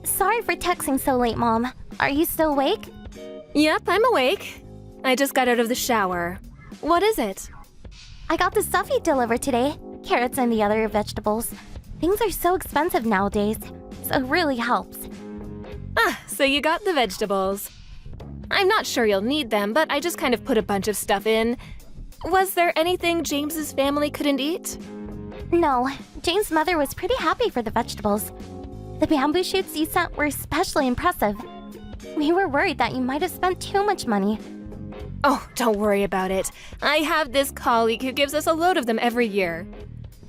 Sorry for texting so late, Mom. Are you still awake? Yep, I'm awake. I just got out of the shower. What is it? I got the stuff you delivered today. Carrots and the other vegetables. Things are so expensive nowadays, so it really helps. Ah, so you got the vegetables. I'm not sure you'll need them, but I just kind of put a bunch of stuff in. Was there anything James's family couldn't eat? No, Jane's mother was pretty happy for the vegetables. The bamboo shoots you sent were especially impressive. We were worried that you might have spent too much money. Oh, don't worry about it. I have this colleague who gives us a load of them every year.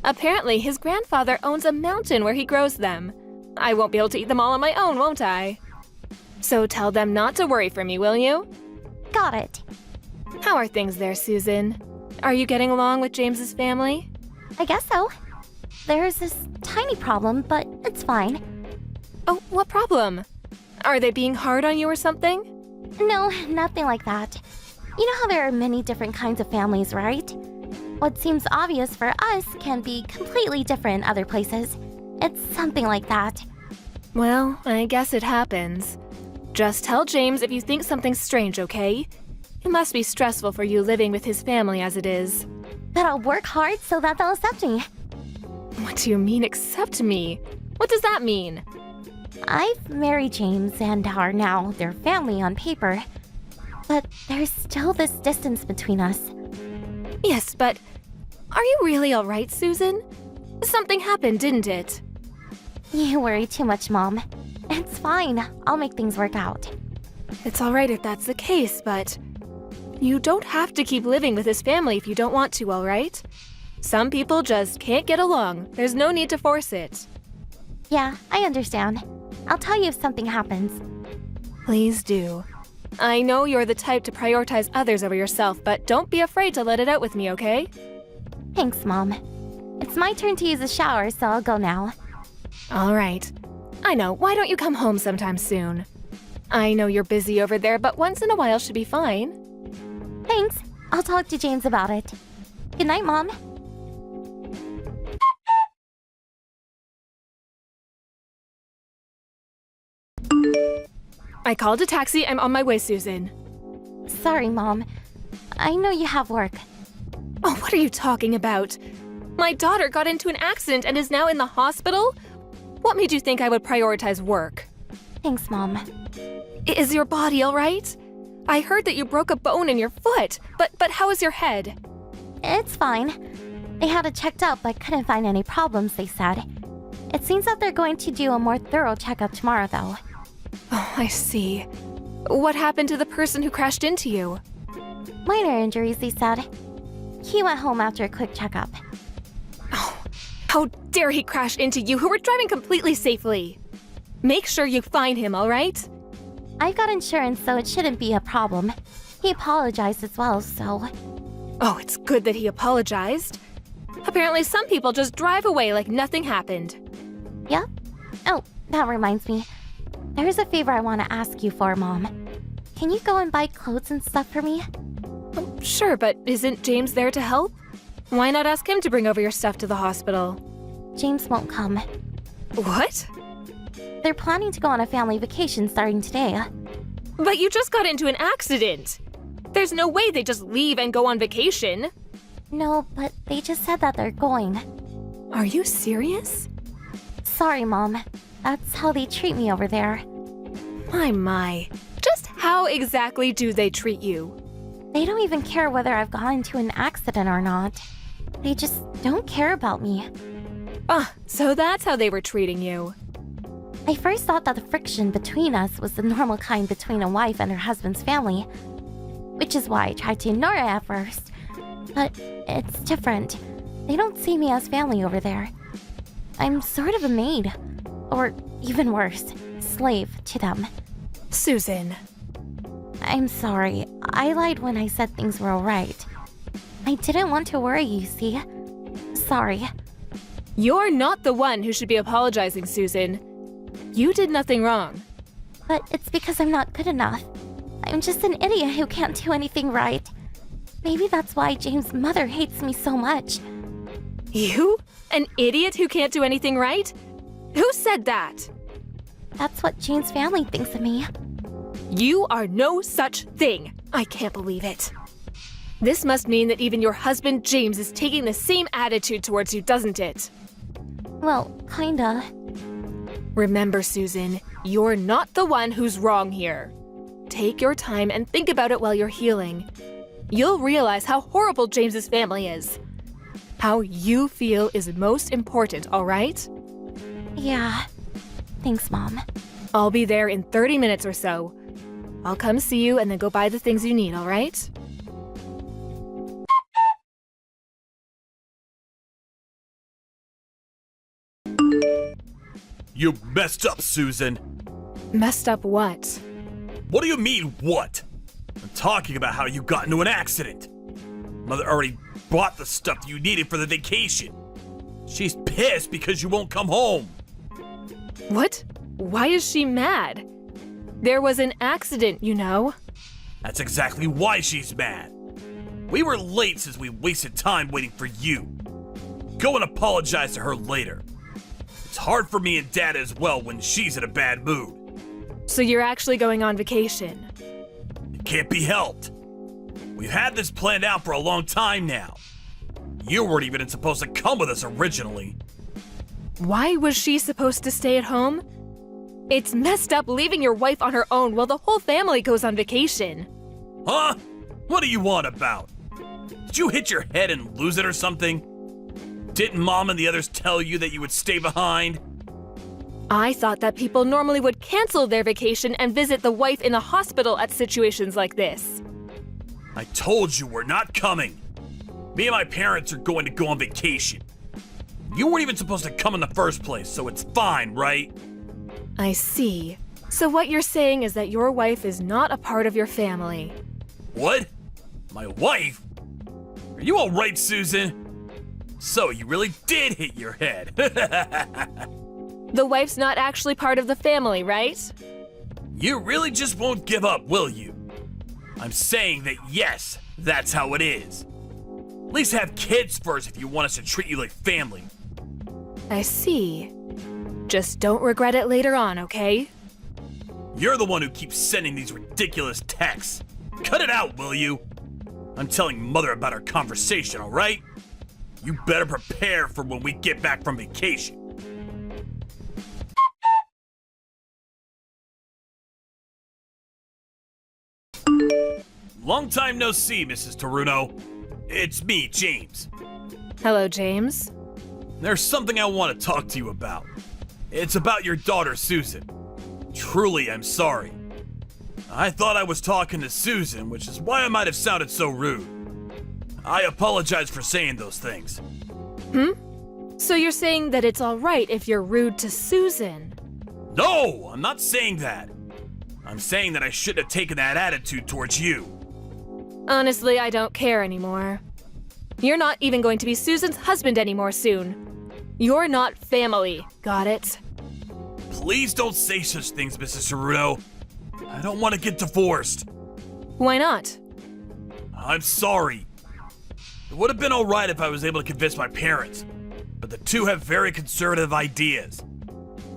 Apparently, his grandfather owns a mountain where he grows them. I won't be able to eat them all on my own, won't I? So tell them not to worry for me, will you? Got it. How are things there, Susan? Are you getting along with James's family? I guess so. There's this tiny problem, but it's fine. Oh, what problem? Are they being hard on you or something? No, nothing like that. You know how there are many different kinds of families, right? What seems obvious for us can be completely different in other places. It's something like that. Well, I guess it happens. Just tell James if you think something's strange, okay? It must be stressful for you living with his family as it is. But I'll work hard so that they'll accept me. What do you mean, accept me? What does that mean? I've married James and are now their family on paper. But there's still this distance between us. Yes, but are you really all right, Susan? Something happened, didn't it? You worry too much, Mom. It's fine. I'll make things work out. It's all right if that's the case, but you don't have to keep living with his family if you don't want to, all right? Some people just can't get along. There's no need to force it. Yeah, I understand. I'll tell you if something happens. Please do. I know you're the type to prioritize others over yourself, but don't be afraid to let it out with me, okay? Thanks, Mom. It's my turn to use the shower, so I'll go now. All right. I know, why don't you come home sometime soon? I know you're busy over there, but once in a while should be fine. Thanks. I'll talk to James about it. Good night, Mom. I called a taxi. I'm on my way, Susan. Sorry, Mom. I know you have work. Oh, what are you talking about? My daughter got into an accident and is now in the hospital? What made you think I would prioritize work? Thanks, Mom. Is your body all right? I heard that you broke a bone in your foot, but how is your head? It's fine. They had it checked out but couldn't find any problems, they said. It seems that they're going to do a more thorough checkup tomorrow, though. Oh, I see. What happened to the person who crashed into you? Minor injuries, they said. He went home after a quick checkup. Oh, how dare he crash into you who were driving completely safely? Make sure you find him, all right? I've got insurance, so it shouldn't be a problem. He apologized as well, so... Oh, it's good that he apologized. Apparently some people just drive away like nothing happened. Yep. Oh, that reminds me. There's a favor I want to ask you for, Mom. Can you go and buy clothes and stuff for me? Oh, sure, but isn't James there to help? Why not ask him to bring over your stuff to the hospital? James won't come. What? They're planning to go on a family vacation starting today. But you just got into an accident. There's no way they just leave and go on vacation. No, but they just said that they're going. Are you serious? Sorry, Mom. That's how they treat me over there. My. Just how exactly do they treat you? They don't even care whether I've gone into an accident or not. They just don't care about me. Ah, so that's how they were treating you. I first thought that the friction between us was the normal kind between a wife and her husband's family, which is why I tried to ignore it at first. But it's different. They don't see me as family over there. I'm sort of a maid, or even worse, slave to them. Susan. I'm sorry. I lied when I said things were alright. I didn't want to worry you, see? Sorry. You're not the one who should be apologizing, Susan. You did nothing wrong. But it's because I'm not good enough. I'm just an idiot who can't do anything right. Maybe that's why James' mother hates me so much. You? An idiot who can't do anything right? Who said that? That's what Jane's family thinks of me. You are no such thing. I can't believe it. This must mean that even your husband James is taking the same attitude towards you, doesn't it? Well, kinda. Remember, Susan, you're not the one who's wrong here. Take your time and think about it while you're healing. You'll realize how horrible James's family is. How you feel is most important, all right? Yeah. Thanks, Mom. I'll be there in 30 minutes or so. I'll come see you and then go buy the things you need, all right? You messed up, Susan. Messed up what? What do you mean, what? I'm talking about how you got into an accident. Mother already bought the stuff you needed for the vacation. She's pissed because you won't come home. What? Why is she mad? There was an accident, you know. That's exactly why she's mad. We were late since we wasted time waiting for you. Go and apologize to her later. It's hard for me and Dad as well when she's in a bad mood. So you're actually going on vacation? It can't be helped. We've had this planned out for a long time now. You weren't even supposed to come with us originally. Why was she supposed to stay at home? It's messed up leaving your wife on her own while the whole family goes on vacation. Huh? What do you want about? Did you hit your head and lose it or something? Didn't Mom and the others tell you that you would stay behind? I thought that people normally would cancel their vacation and visit the wife in the hospital at situations like this. I told you we're not coming. Me and my parents are going to go on vacation. You weren't even supposed to come in the first place, so it's fine, right? I see. So what you're saying is that your wife is not a part of your family. What? My wife? Are you all right, Susan? So you really did hit your head. The wife's not actually part of the family, right? You really just won't give up, will you? I'm saying that yes, that's how it is. At least have kids first if you want us to treat you like family. I see. Just don't regret it later on, okay? You're the one who keeps sending these ridiculous texts. Cut it out, will you? I'm telling Mother about our conversation, all right? You better prepare for when we get back from vacation. Long time no see, Mrs. Taruno. It's me, James. Hello, James. There's something I want to talk to you about. It's about your daughter, Susan. Truly, I'm sorry. I thought I was talking to Susan, which is why I might have sounded so rude. I apologize for saying those things. So you're saying that it's alright if you're rude to Susan? No, I'm not saying that. I'm saying that I shouldn't have taken that attitude towards you. Honestly, I don't care anymore. You're not even going to be Susan's husband anymore soon. You're not family, got it? Please don't say such things, Mrs. Ceruto. I don't want to get divorced. Why not? I'm sorry. It would have been alright if I was able to convince my parents, but the two have very conservative ideas.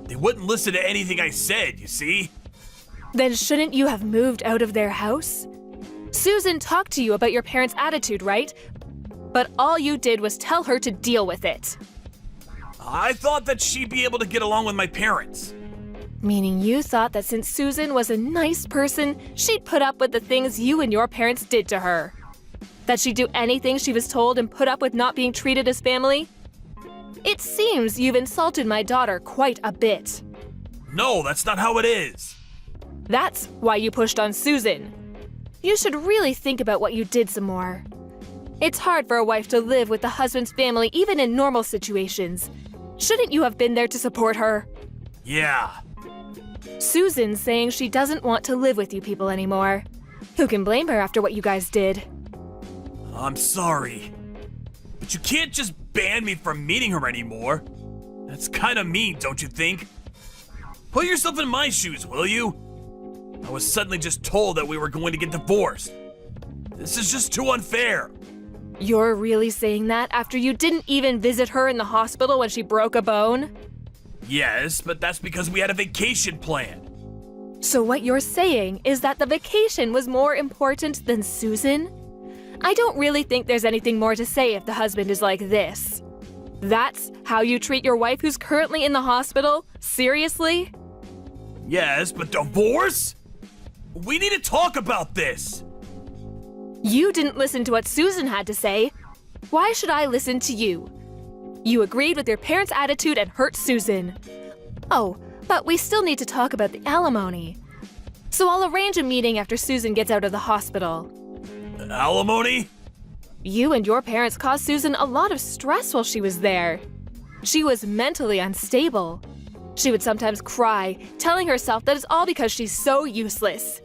They wouldn't listen to anything I said, you see? Then shouldn't you have moved out of their house? Susan talked to you about your parents' attitude, right? But all you did was tell her to deal with it. I thought that she'd be able to get along with my parents. Meaning you thought that since Susan was a nice person, she'd put up with the things you and your parents did to her. That she'd do anything she was told and put up with not being treated as family? It seems you've insulted my daughter quite a bit. No, that's not how it is. That's why you pushed on Susan. You should really think about what you did some more. It's hard for a wife to live with the husband's family even in normal situations. Shouldn't you have been there to support her? Yeah. Susan's saying she doesn't want to live with you people anymore. Who can blame her after what you guys did? I'm sorry. But you can't just ban me from meeting her anymore. That's kind of mean, don't you think? Put yourself in my shoes, will you? I was suddenly just told that we were going to get divorced. This is just too unfair. You're really saying that after you didn't even visit her in the hospital when she broke a bone? Yes, but that's because we had a vacation planned. So what you're saying is that the vacation was more important than Susan? I don't really think there's anything more to say if the husband is like this. That's how you treat your wife who's currently in the hospital? Seriously? Yes, but divorce? We need to talk about this. You didn't listen to what Susan had to say. Why should I listen to you? You agreed with your parents' attitude and hurt Susan. Oh, but we still need to talk about the alimony. So I'll arrange a meeting after Susan gets out of the hospital. Alimony? You and your parents caused Susan a lot of stress while she was there. She was mentally unstable. She would sometimes cry, telling herself that it's all because she's so useless.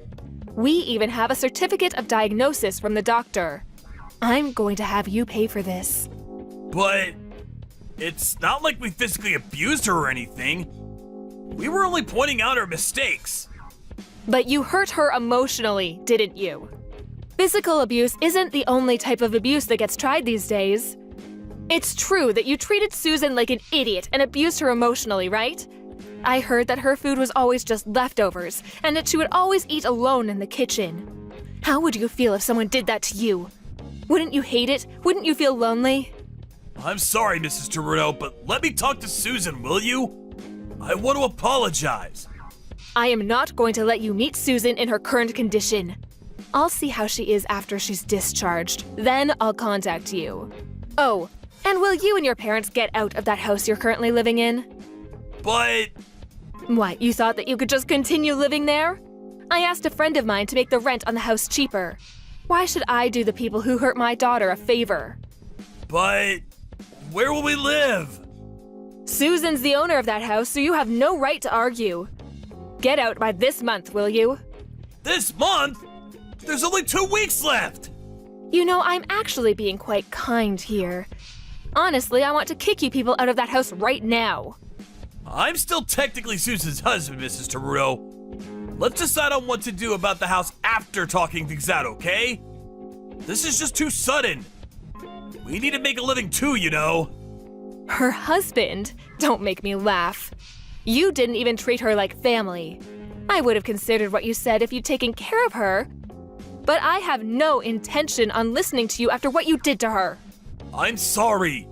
We even have a certificate of diagnosis from the doctor. I'm going to have you pay for this. But it's not like we physically abused her or anything. We were only pointing out her mistakes. But you hurt her emotionally, didn't you? Physical abuse isn't the only type of abuse that gets tried these days. It's true that you treated Susan like an idiot and abused her emotionally, right? I heard that her food was always just leftovers and that she would always eat alone in the kitchen. How would you feel if someone did that to you? Wouldn't you hate it? Wouldn't you feel lonely? I'm sorry, Mrs. Toruno, but let me talk to Susan, will you? I want to apologize. I am not going to let you meet Susan in her current condition. I'll see how she is after she's discharged. Then I'll contact you. Oh, and will you and your parents get out of that house you're currently living in? But What, you thought that you could just continue living there? I asked a friend of mine to make the rent on the house cheaper. Why should I do the people who hurt my daughter a favor? where will we live? Susan's the owner of that house, so you have no right to argue. Get out by this month, will you? This month? There's only 2 weeks left! You know, I'm actually being quite kind here. Honestly, I want to kick you people out of that house right now. I'm still technically Susan's husband, Mrs. Toruno. Let's decide on what to do about the house after talking things out, okay? This is just too sudden. We need to make a living too, you know. Her husband? Don't make me laugh. You didn't even treat her like family. I would have considered what you said if you'd taken care of her. But I have no intention on listening to you after what you did to her. I'm sorry.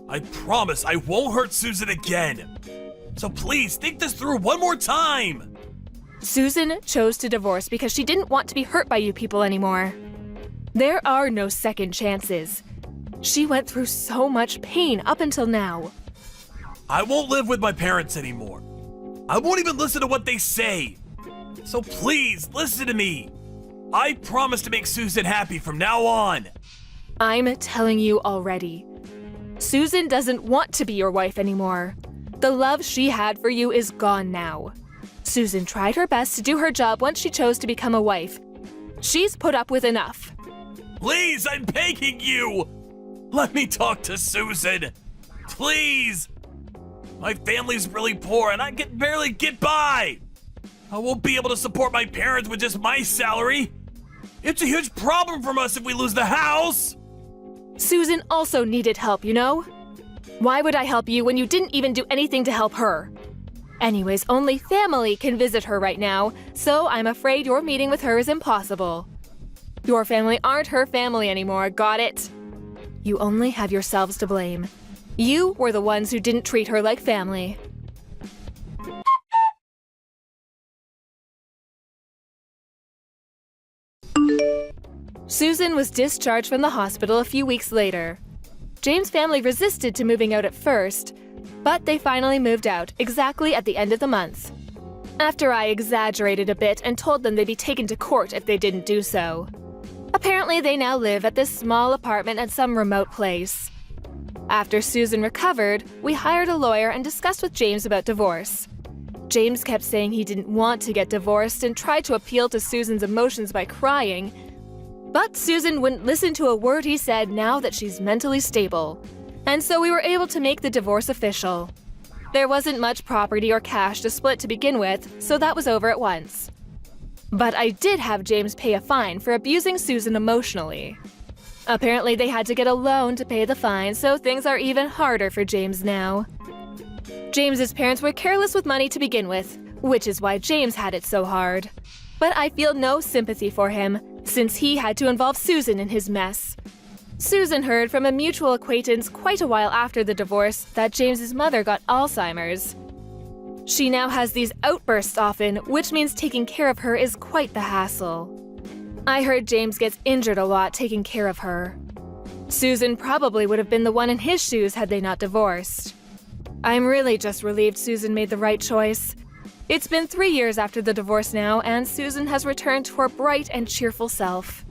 I promise I won't hurt Susan again. So please think this through one more time. Susan chose to divorce because she didn't want to be hurt by you people anymore. There are no second chances. She went through so much pain up until now. I won't live with my parents anymore. I won't even listen to what they say. So please listen to me. I promise to make Susan happy from now on. I'm telling you already. Susan doesn't want to be your wife anymore. The love she had for you is gone now. Susan tried her best to do her job once she chose to become a wife. She's put up with enough. Please, I'm begging you. Let me talk to Susan. Please. My family's really poor and I can barely get by. I won't be able to support my parents with just my salary. It's a huge problem for us if we lose the house. Susan also needed help, you know? Why would I help you when you didn't even do anything to help her? Anyways, only family can visit her right now, so I'm afraid your meeting with her is impossible. Your family aren't her family anymore, got it? You only have yourselves to blame. You were the ones who didn't treat her like family. Susan was discharged from the hospital a few weeks later. James' family resisted to moving out at first, but they finally moved out exactly at the end of the month. After I exaggerated a bit and told them they'd be taken to court if they didn't do so. Apparently, they now live at this small apartment at some remote place. After Susan recovered, we hired a lawyer and discussed with James about divorce. James kept saying he didn't want to get divorced and tried to appeal to Susan's emotions by crying. But Susan wouldn't listen to a word he said now that she's mentally stable. And so we were able to make the divorce official. There wasn't much property or cash to split to begin with, so that was over at once. But I did have James pay a fine for abusing Susan emotionally. Apparently they had to get a loan to pay the fine, so things are even harder for James now. James's parents were careless with money to begin with, which is why James had it so hard. But I feel no sympathy for him, since he had to involve Susan in his mess. Susan heard from a mutual acquaintance quite a while after the divorce that James's mother got Alzheimer's. She now has these outbursts often, which means taking care of her is quite the hassle. I heard James gets injured a lot taking care of her. Susan probably would have been the one in his shoes had they not divorced. I'm really just relieved Susan made the right choice. It's been 3 years after the divorce now, and Susan has returned to her bright and cheerful self.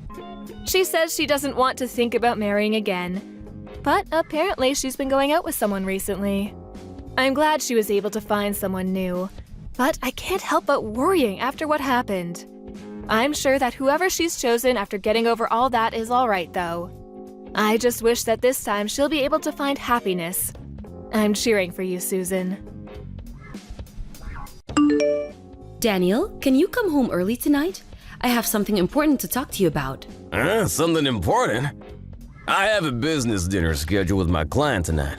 She says she doesn't want to think about marrying again, but apparently she's been going out with someone recently. I'm glad she was able to find someone new, but I can't help but worrying after what happened. I'm sure that whoever she's chosen after getting over all that is alright though. I just wish that this time she'll be able to find happiness. I'm cheering for you, Susan. Daniel, can you come home early tonight? I have something important to talk to you about. Something important? I have a business dinner scheduled with my client tonight.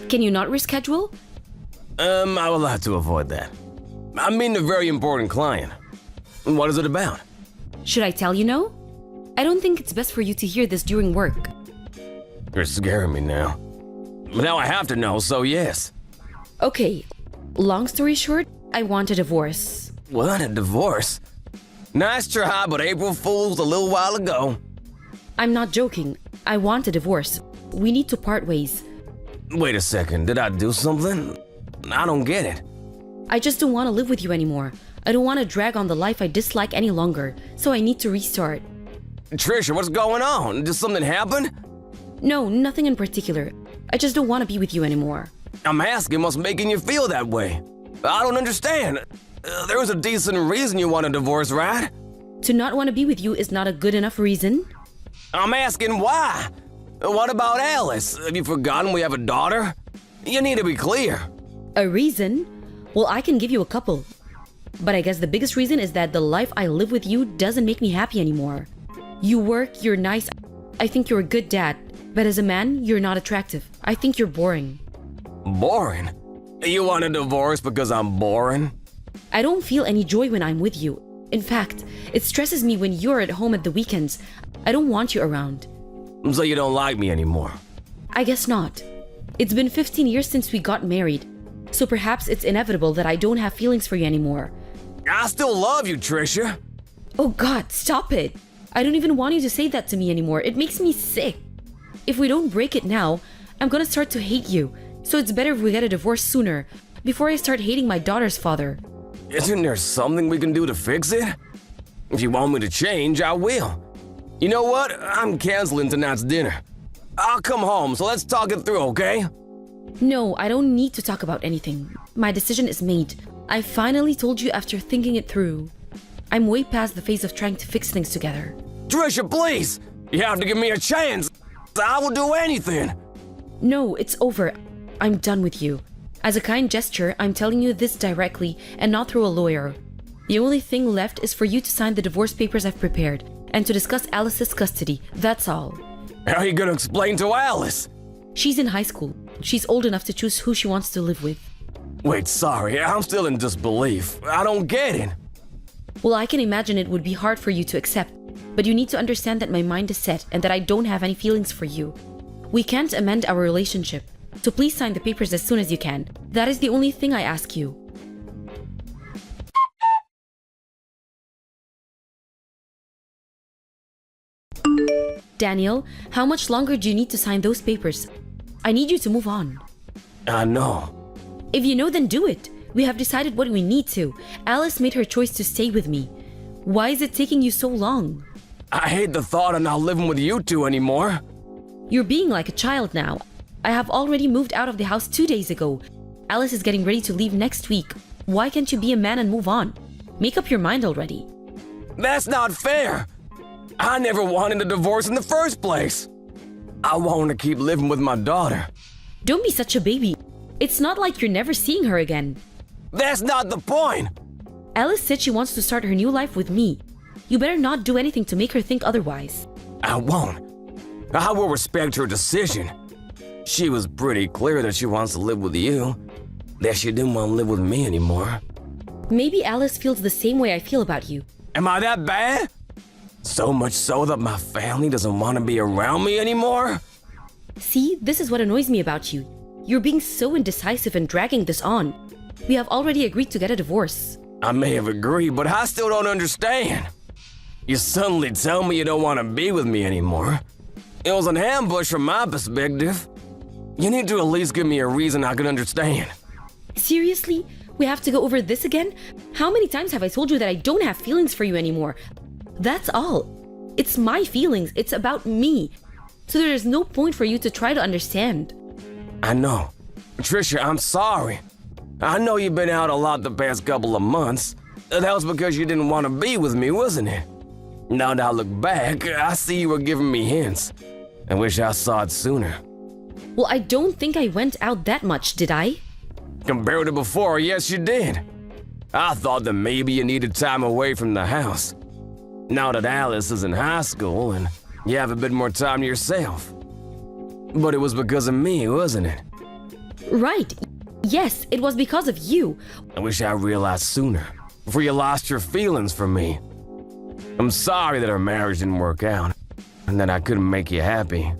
Can you not reschedule? I will have to avoid that. I'm meeting a very important client. What is it about? Should I tell you no? I don't think it's best for you to hear this during work. You're scaring me now. Now I have to know, so yes. Okay, long story short, I want a divorce. What, a divorce? Nice try, but April Fool's a little while ago. I'm not joking. I want a divorce. We need to part ways. Wait a second, did I do something? I don't get it. I just don't want to live with you anymore. I don't want to drag on the life I dislike any longer, so I need to restart. Trisha, what's going on? Did something happen? No, nothing in particular. I just don't want to be with you anymore. I'm asking what's making you feel that way. I don't understand. There was a decent reason you want a divorce, right? To not want to be with you is not a good enough reason. I'm asking why. What about Alice? Have you forgotten we have a daughter? You need to be clear. A reason? Well, I can give you a couple. But I guess the biggest reason is that the life I live with you doesn't make me happy anymore. You work, you're nice, I think you're a good dad. But as a man, you're not attractive. I think you're boring. Boring? You want a divorce because I'm boring? I don't feel any joy when I'm with you. In fact, it stresses me when you're at home at the weekends. I don't want you around. So you don't like me anymore? I guess not. It's been 15 years since we got married, so perhaps it's inevitable that I don't have feelings for you anymore. I still love you, Trisha. Oh God, stop it. I don't even want you to say that to me anymore. It makes me sick. If we don't break it now, I'm gonna start to hate you. So it's better if we get a divorce sooner, before I start hating my daughter's father. Isn't there something we can do to fix it? If you want me to change, I will. You know what? I'm canceling tonight's dinner. I'll come home, so let's talk it through, okay? No, I don't need to talk about anything. My decision is made. I finally told you after thinking it through. I'm way past the phase of trying to fix things together. Trisha, please! You have to give me a chance. I will do anything. No, it's over. I'm done with you. As a kind gesture, I'm telling you this directly and not through a lawyer. The only thing left is for you to sign the divorce papers I've prepared and to discuss Alice's custody. That's all. How are you gonna explain to Alice? She's in high school. She's old enough to choose who she wants to live with. Wait, sorry, I'm still in disbelief. I don't get it. Well, I can imagine it would be hard for you to accept, but you need to understand that my mind is set and that I don't have any feelings for you. We can't amend our relationship, so please sign the papers as soon as you can. That is the only thing I ask you. Daniel, how much longer do you need to sign those papers? I need you to move on. I know. If you know, then do it. We have decided what we need to. Alice made her choice to stay with me. Why is it taking you so long? I hate the thought of not living with you two anymore. You're being like a child now. I have already moved out of the house 2 days ago. Alice is getting ready to leave next week. Why can't you be a man and move on? Make up your mind already. That's not fair. I never wanted a divorce in the first place. I want to keep living with my daughter. Don't be such a baby. It's not like you're never seeing her again. That's not the point. Alice said she wants to start her new life with me. You better not do anything to make her think otherwise. I won't. I will respect her decision. She was pretty clear that she wants to live with you. that she didn't want to live with me anymore. Maybe Alice feels the same way I feel about you. Am I that bad? So much so that my family doesn't want to be around me anymore? See, this is what annoys me about you. You're being so indecisive and dragging this on. We have already agreed to get a divorce. I may have agreed, but I still don't understand. You suddenly tell me you don't want to be with me anymore. It was an ambush from my perspective. You need to at least give me a reason I can understand. Seriously? We have to go over this again? How many times have I told you that I don't have feelings for you anymore? That's all. It's my feelings. It's about me. So there is no point for you to try to understand. I know. Trisha, I'm sorry. I know you've been out a lot the past couple of months. That was because you didn't want to be with me, wasn't it? Now that I look back, I see you were giving me hints. I wish I saw it sooner. Well, I don't think I went out that much, did I? Compared to before, yes you did. I thought that maybe you needed time away from the house. Now that Alice is in high school and you have a bit more time to yourself. But it was because of me, wasn't it? Right. Yes, it was because of you. I wish I realized sooner, before you lost your feelings for me. I'm sorry that our marriage didn't work out, and that I couldn't make you happy.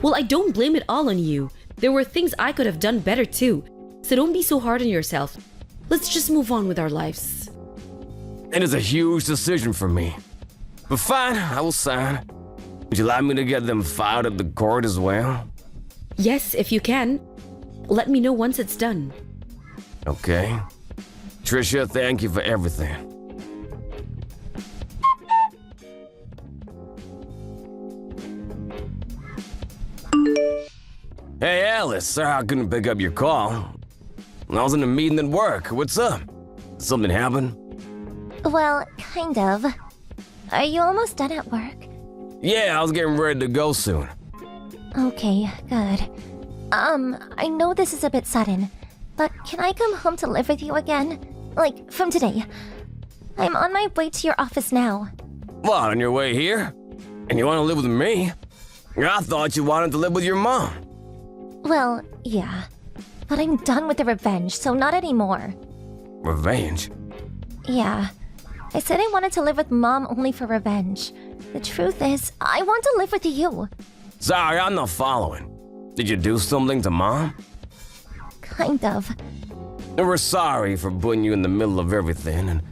Well, I don't blame it all on you. There were things I could have done better too. So don't be so hard on yourself. Let's just move on with our lives. It is a huge decision for me. But fine, I will sign. Would you like me to get them filed at the court as well? Yes, if you can. Let me know once it's done. Okay. Trisha, thank you for everything. Hey, Alice, sorry I couldn't pick up your call. I was in a meeting at work. What's up? Something happened? Well, kind of. Are you almost done at work? Yeah, I was getting ready to go soon. Okay, good. I know this is a bit sudden, but can I come home to live with you again? Like, from today. I'm on my way to your office now. What, on your way here? And you want to live with me? I thought you wanted to live with your mom. Well, yeah. But I'm done with the revenge, so not anymore. Revenge? Yeah. I said I wanted to live with Mom only for revenge. The truth is, I want to live with you. Sorry, I'm not following. Did you do something to Mom? Kind of. And we're sorry for putting you in the middle of everything, and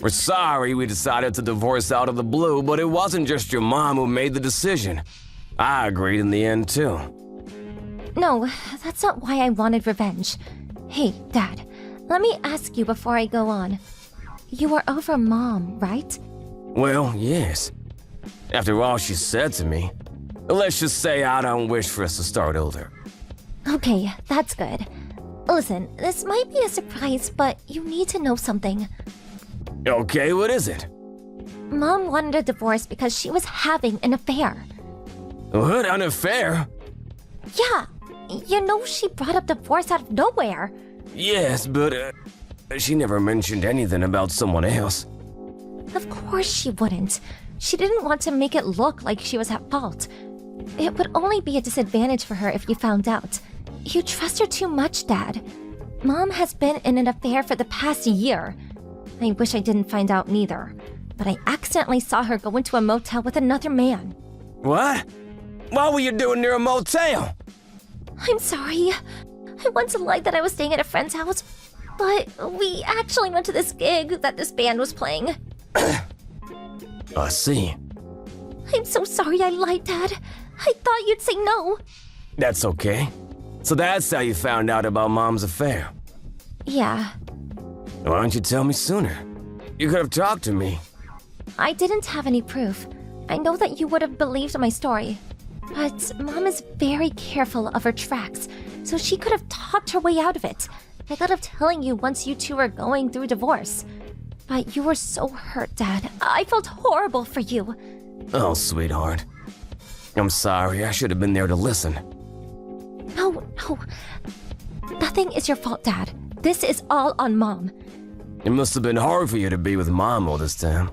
we're sorry we decided to divorce out of the blue, but it wasn't just your mom who made the decision. I agreed in the end, too. No, that's not why I wanted revenge. Hey, Dad, let me ask you before I go on. You are over Mom, right? Well, yes. After all she said to me, let's just say I don't wish for us to start over. Okay, that's good. Listen, this might be a surprise, but you need to know something. Okay, what is it? Mom wanted a divorce because she was having an affair. What, an affair? Yeah, you know she brought up divorce out of nowhere. Yes, but she never mentioned anything about someone else. Of course she wouldn't. She didn't want to make it look like she was at fault. It would only be a disadvantage for her if you found out. You trust her too much, Dad. Mom has been in an affair for the past year. I wish I didn't find out neither, but I accidentally saw her go into a motel with another man. What? What were you doing near a motel? I'm sorry. I once lied that I was staying at a friend's house, but we actually went to this gig that this band was playing. I see. I'm so sorry I lied, Dad. I thought you'd say no. That's okay. So that's how you found out about Mom's affair. Yeah, Why don't you tell me sooner? You could have talked to me. I didn't have any proof. I know that you would have believed my story. But Mom is very careful of her tracks, so she could have talked her way out of it. I thought of telling you once you two were going through divorce. But you were so hurt, Dad. I felt horrible for you. Oh, sweetheart. I'm sorry, I should have been there to listen. No. Nothing is your fault, Dad. This is all on Mom. It must have been hard for you to be with Mom all this time.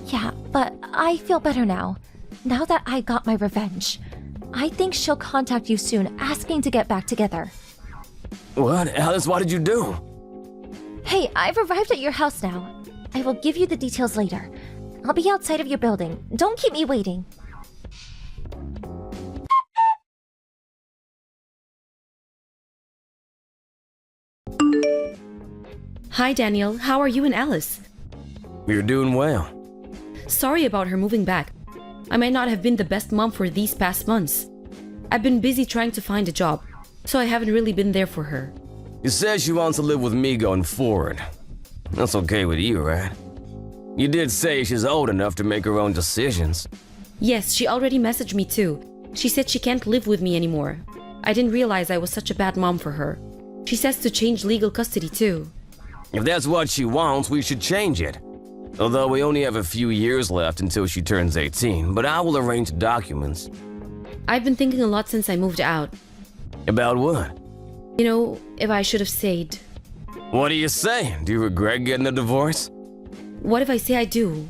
Yeah, but I feel better now. Now that I got my revenge. I think she'll contact you soon asking to get back together. What? Alice, what did you do? Hey, I've arrived at your house now. I will give you the details later. I'll be outside of your building. Don't keep me waiting. Hi, Daniel. How are you and Alice? You're doing well. Sorry about her moving back. I might not have been the best mom for these past months. I've been busy trying to find a job, so I haven't really been there for her. You said she wants to live with me going forward. That's okay with you, right? You did say she's old enough to make her own decisions. Yes, she already messaged me too. She said she can't live with me anymore. I didn't realize I was such a bad mom for her. She says to change legal custody too. If that's what she wants, we should change it. Although we only have a few years left until she turns 18, but I will arrange the documents. I've been thinking a lot since I moved out. About what? You know, if I should have stayed. What do you say? Do you regret getting a divorce? What if I say I do?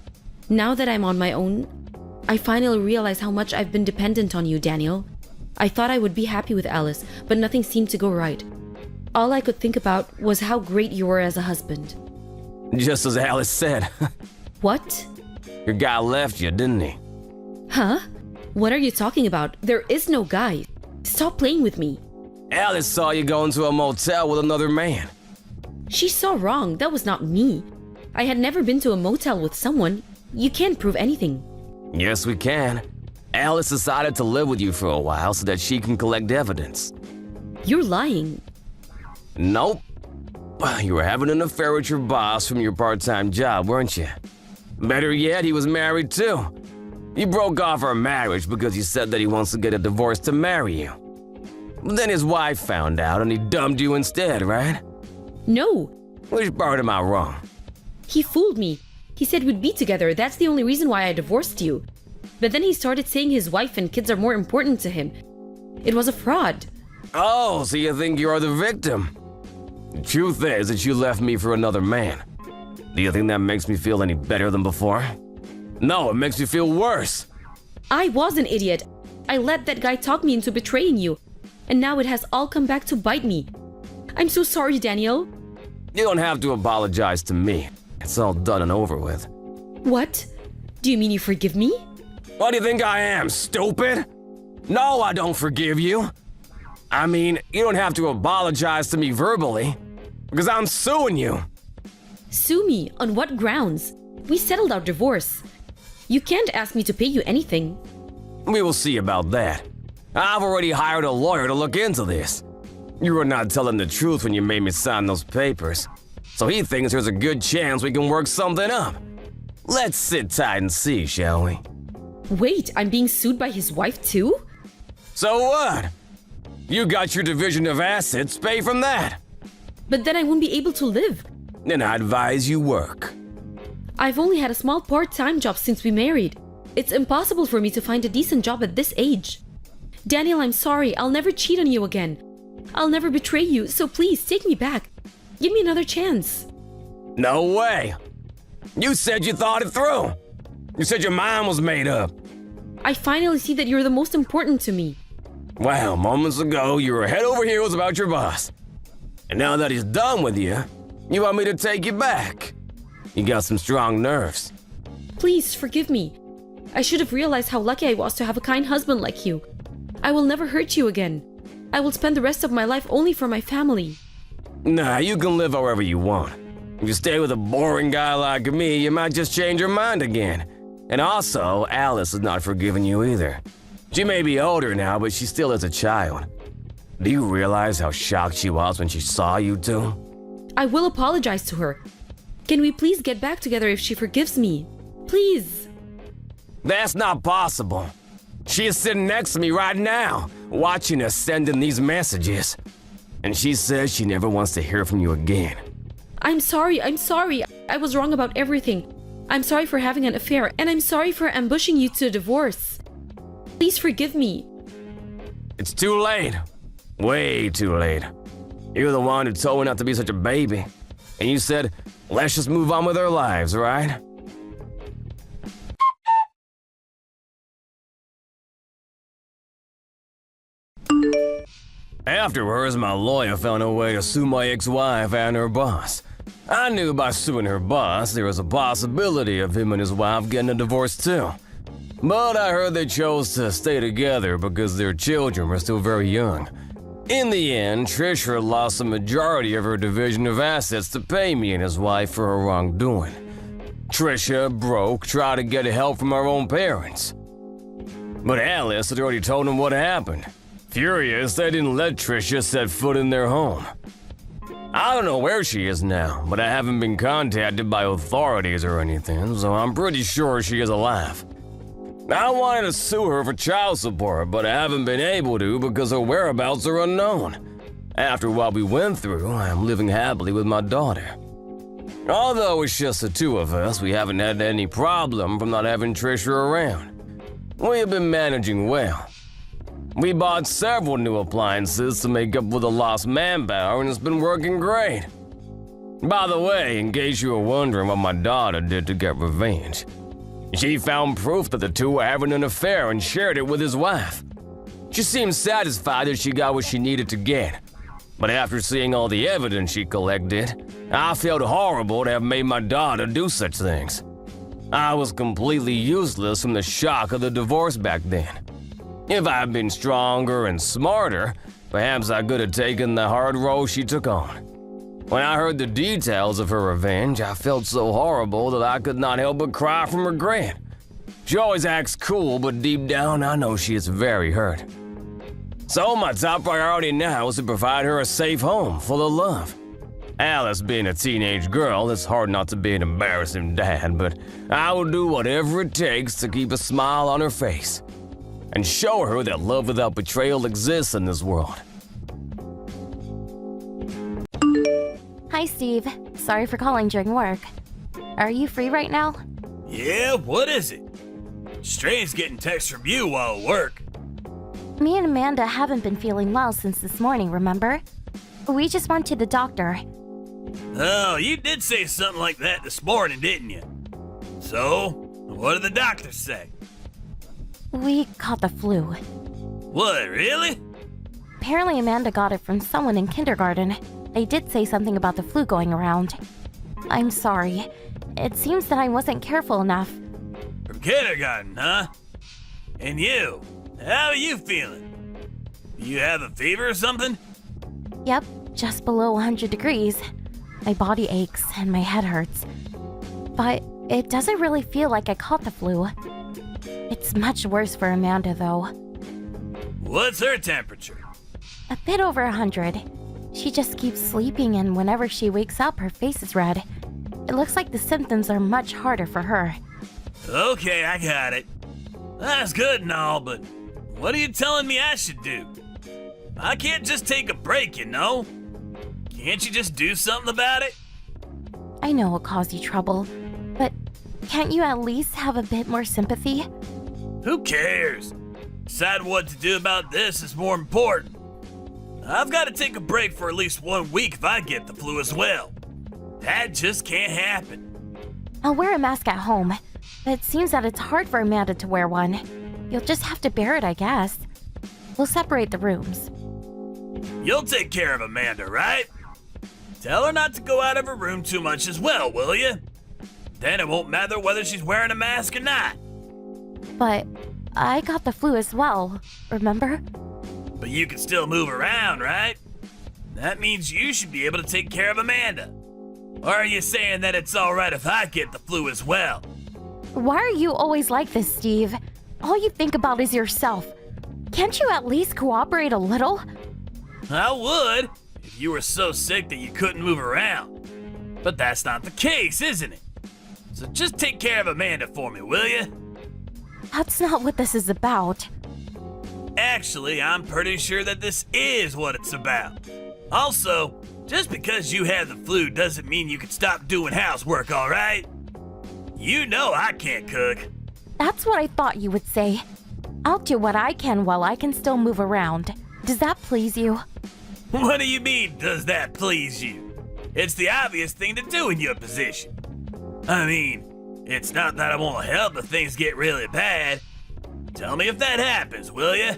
Now that I'm on my own, I finally realize how much I've been dependent on you, Daniel. I thought I would be happy with Alice, but nothing seemed to go right. All I could think about was how great you were as a husband. Just as Alice said. What? Your guy left you, didn't he? Huh? What are you talking about? There is no guy. Stop playing with me. Alice saw you going to a motel with another man. She saw wrong. That was not me. I had never been to a motel with someone. You can't prove anything. Yes, we can. Alice decided to live with you for a while so that she can collect evidence. You're lying. Nope. You were having an affair with your boss from your part-time job, weren't you? Better yet, he was married too. He broke off our marriage because he said that he wants to get a divorce to marry you. But then his wife found out and he dumped you instead, right? No. Which part am I wrong? He fooled me. He said we'd be together. That's the only reason why I divorced you. But then he started saying his wife and kids are more important to him. It was a fraud. Oh, so you think you're the victim? The truth is that you left me for another man. Do you think that makes me feel any better than before? No, it makes me feel worse. I was an idiot. I let that guy talk me into betraying you. And now it has all come back to bite me. I'm so sorry, Daniel. You don't have to apologize to me. It's all done and over with. What? Do you mean you forgive me? What do you think I am, stupid? No, I don't forgive you. I mean, you don't have to apologize to me verbally, because I'm suing you. Sue me? On what grounds? We settled our divorce. You can't ask me to pay you anything. We will see about that. I've already hired a lawyer to look into this. You were not telling the truth when you made me sign those papers, so he thinks there's a good chance we can work something up. Let's sit tight and see, shall we? Wait, I'm being sued by his wife too? So what? You got your division of assets, pay from that. But then I won't be able to live. Then I advise you work. I've only had a small part-time job since we married. It's impossible for me to find a decent job at this age. Daniel, I'm sorry. I'll never cheat on you again. I'll never betray you, so please take me back. Give me another chance. No way. You said you thought it through. You said your mind was made up. I finally see that you're the most important to me. Well, moments ago, you were head over heels about your boss. And now that he's done with you, you want me to take you back. You got some strong nerves. Please forgive me. I should have realized how lucky I was to have a kind husband like you. I will never hurt you again. I will spend the rest of my life only for my family. Nah, you can live however you want. If you stay with a boring guy like me, you might just change your mind again. And also, Alice is not forgiving you either. She may be older now, but she still is a child. Do you realize how shocked she was when she saw you two? I will apologize to her. Can we please get back together if she forgives me? Please. That's not possible. She is sitting next to me right now, watching us sending these messages. And she says she never wants to hear from you again. I'm sorry. I was wrong about everything. I'm sorry for having an affair, and I'm sorry for ambushing you to a divorce. Please forgive me. It's too late. Way too late. You're the one who told me not to be such a baby. And you said, let's just move on with our lives, right? Afterwards, my lawyer found a way to sue my ex-wife and her boss. I knew by suing her boss there was a possibility of him and his wife getting a divorce too. But I heard they chose to stay together because their children were still very young. In the end, Trisha lost the majority of her division of assets to pay me and his wife for her wrongdoing. Trisha, broke, tried to get help from her own parents. But Alice had already told them what happened. Furious, they didn't let Trisha set foot in their home. I don't know where she is now, but I haven't been contacted by authorities or anything, so I'm pretty sure she is alive. I wanted to sue her for child support, but I haven't been able to because her whereabouts are unknown. After what we went through, I'm living happily with my daughter. Although it's just the two of us, we haven't had any problem from not having Trisha around. We have been managing well. We bought several new appliances to make up for the lost manpower, and it's been working great. By the way, in case you were wondering what my daughter did to get revenge, she found proof that the two were having an affair and shared it with his wife. She seemed satisfied that she got what she needed to get. But after seeing all the evidence she collected, I felt horrible to have made my daughter do such things. I was completely useless from the shock of the divorce back then. If I had been stronger and smarter, perhaps I could have taken the hard role she took on. When I heard the details of her revenge, I felt so horrible that I could not help but cry from regret. She always acts cool, but deep down I know she is very hurt. So my top priority now is to provide her a safe home full of love. Alice being a teenage girl, it's hard not to be an embarrassing dad, but I will do whatever it takes to keep a smile on her face and show her that love without betrayal exists in this world. Hi, Steve. Sorry for calling during work. Are you free right now? Yeah, what is it? Strange getting texts from you while at work. Me and Amanda haven't been feeling well since this morning, remember? We just went to the doctor. Oh, you did say something like that this morning, didn't you? So, what did the doctors say? We caught the flu. What, really? Apparently Amanda got it from someone in kindergarten. They did say something about the flu going around. I'm sorry. It seems that I wasn't careful enough. From kindergarten, huh? And you? How are you feeling? You have a fever or something? Yep, just below 100 degrees. My body aches and my head hurts. But it doesn't really feel like I caught the flu. It's much worse for Amanda, though. What's her temperature? A bit over 100. She just keeps sleeping, and whenever she wakes up, her face is red. It looks like the symptoms are much harder for her. Okay, I got it. That's good and all, but what are you telling me I should do? I can't just take a break, you know? Can't you just do something about it? I know it'll cause you trouble, but can't you at least have a bit more sympathy? Who cares? Decide what to do about this is more important. I've got to take a break for at least 1 week if I get the flu as well. That just can't happen. I'll wear a mask at home, but it seems that it's hard for Amanda to wear one. You'll just have to bear it, I guess. We'll separate the rooms. You'll take care of Amanda, right? Tell her not to go out of her room too much as well, will you? Then it won't matter whether she's wearing a mask or not. But I got the flu as well, remember? But you can still move around, right? That means you should be able to take care of Amanda. Or are you saying that it's alright if I get the flu as well? Why are you always like this, Steve? All you think about is yourself. Can't you at least cooperate a little? I would, if you were so sick that you couldn't move around. But that's not the case, isn't it? So just take care of Amanda for me, will you? That's not what this is about. Actually, I'm pretty sure that this is what it's about. Also, just because you have the flu doesn't mean you can stop doing housework, alright? You know I can't cook. That's what I thought you would say. I'll do what I can while I can still move around. Does that please you? What do you mean, does that please you? It's the obvious thing to do in your position. I mean, it's not that I won't help if things get really bad. Tell me if that happens, will you?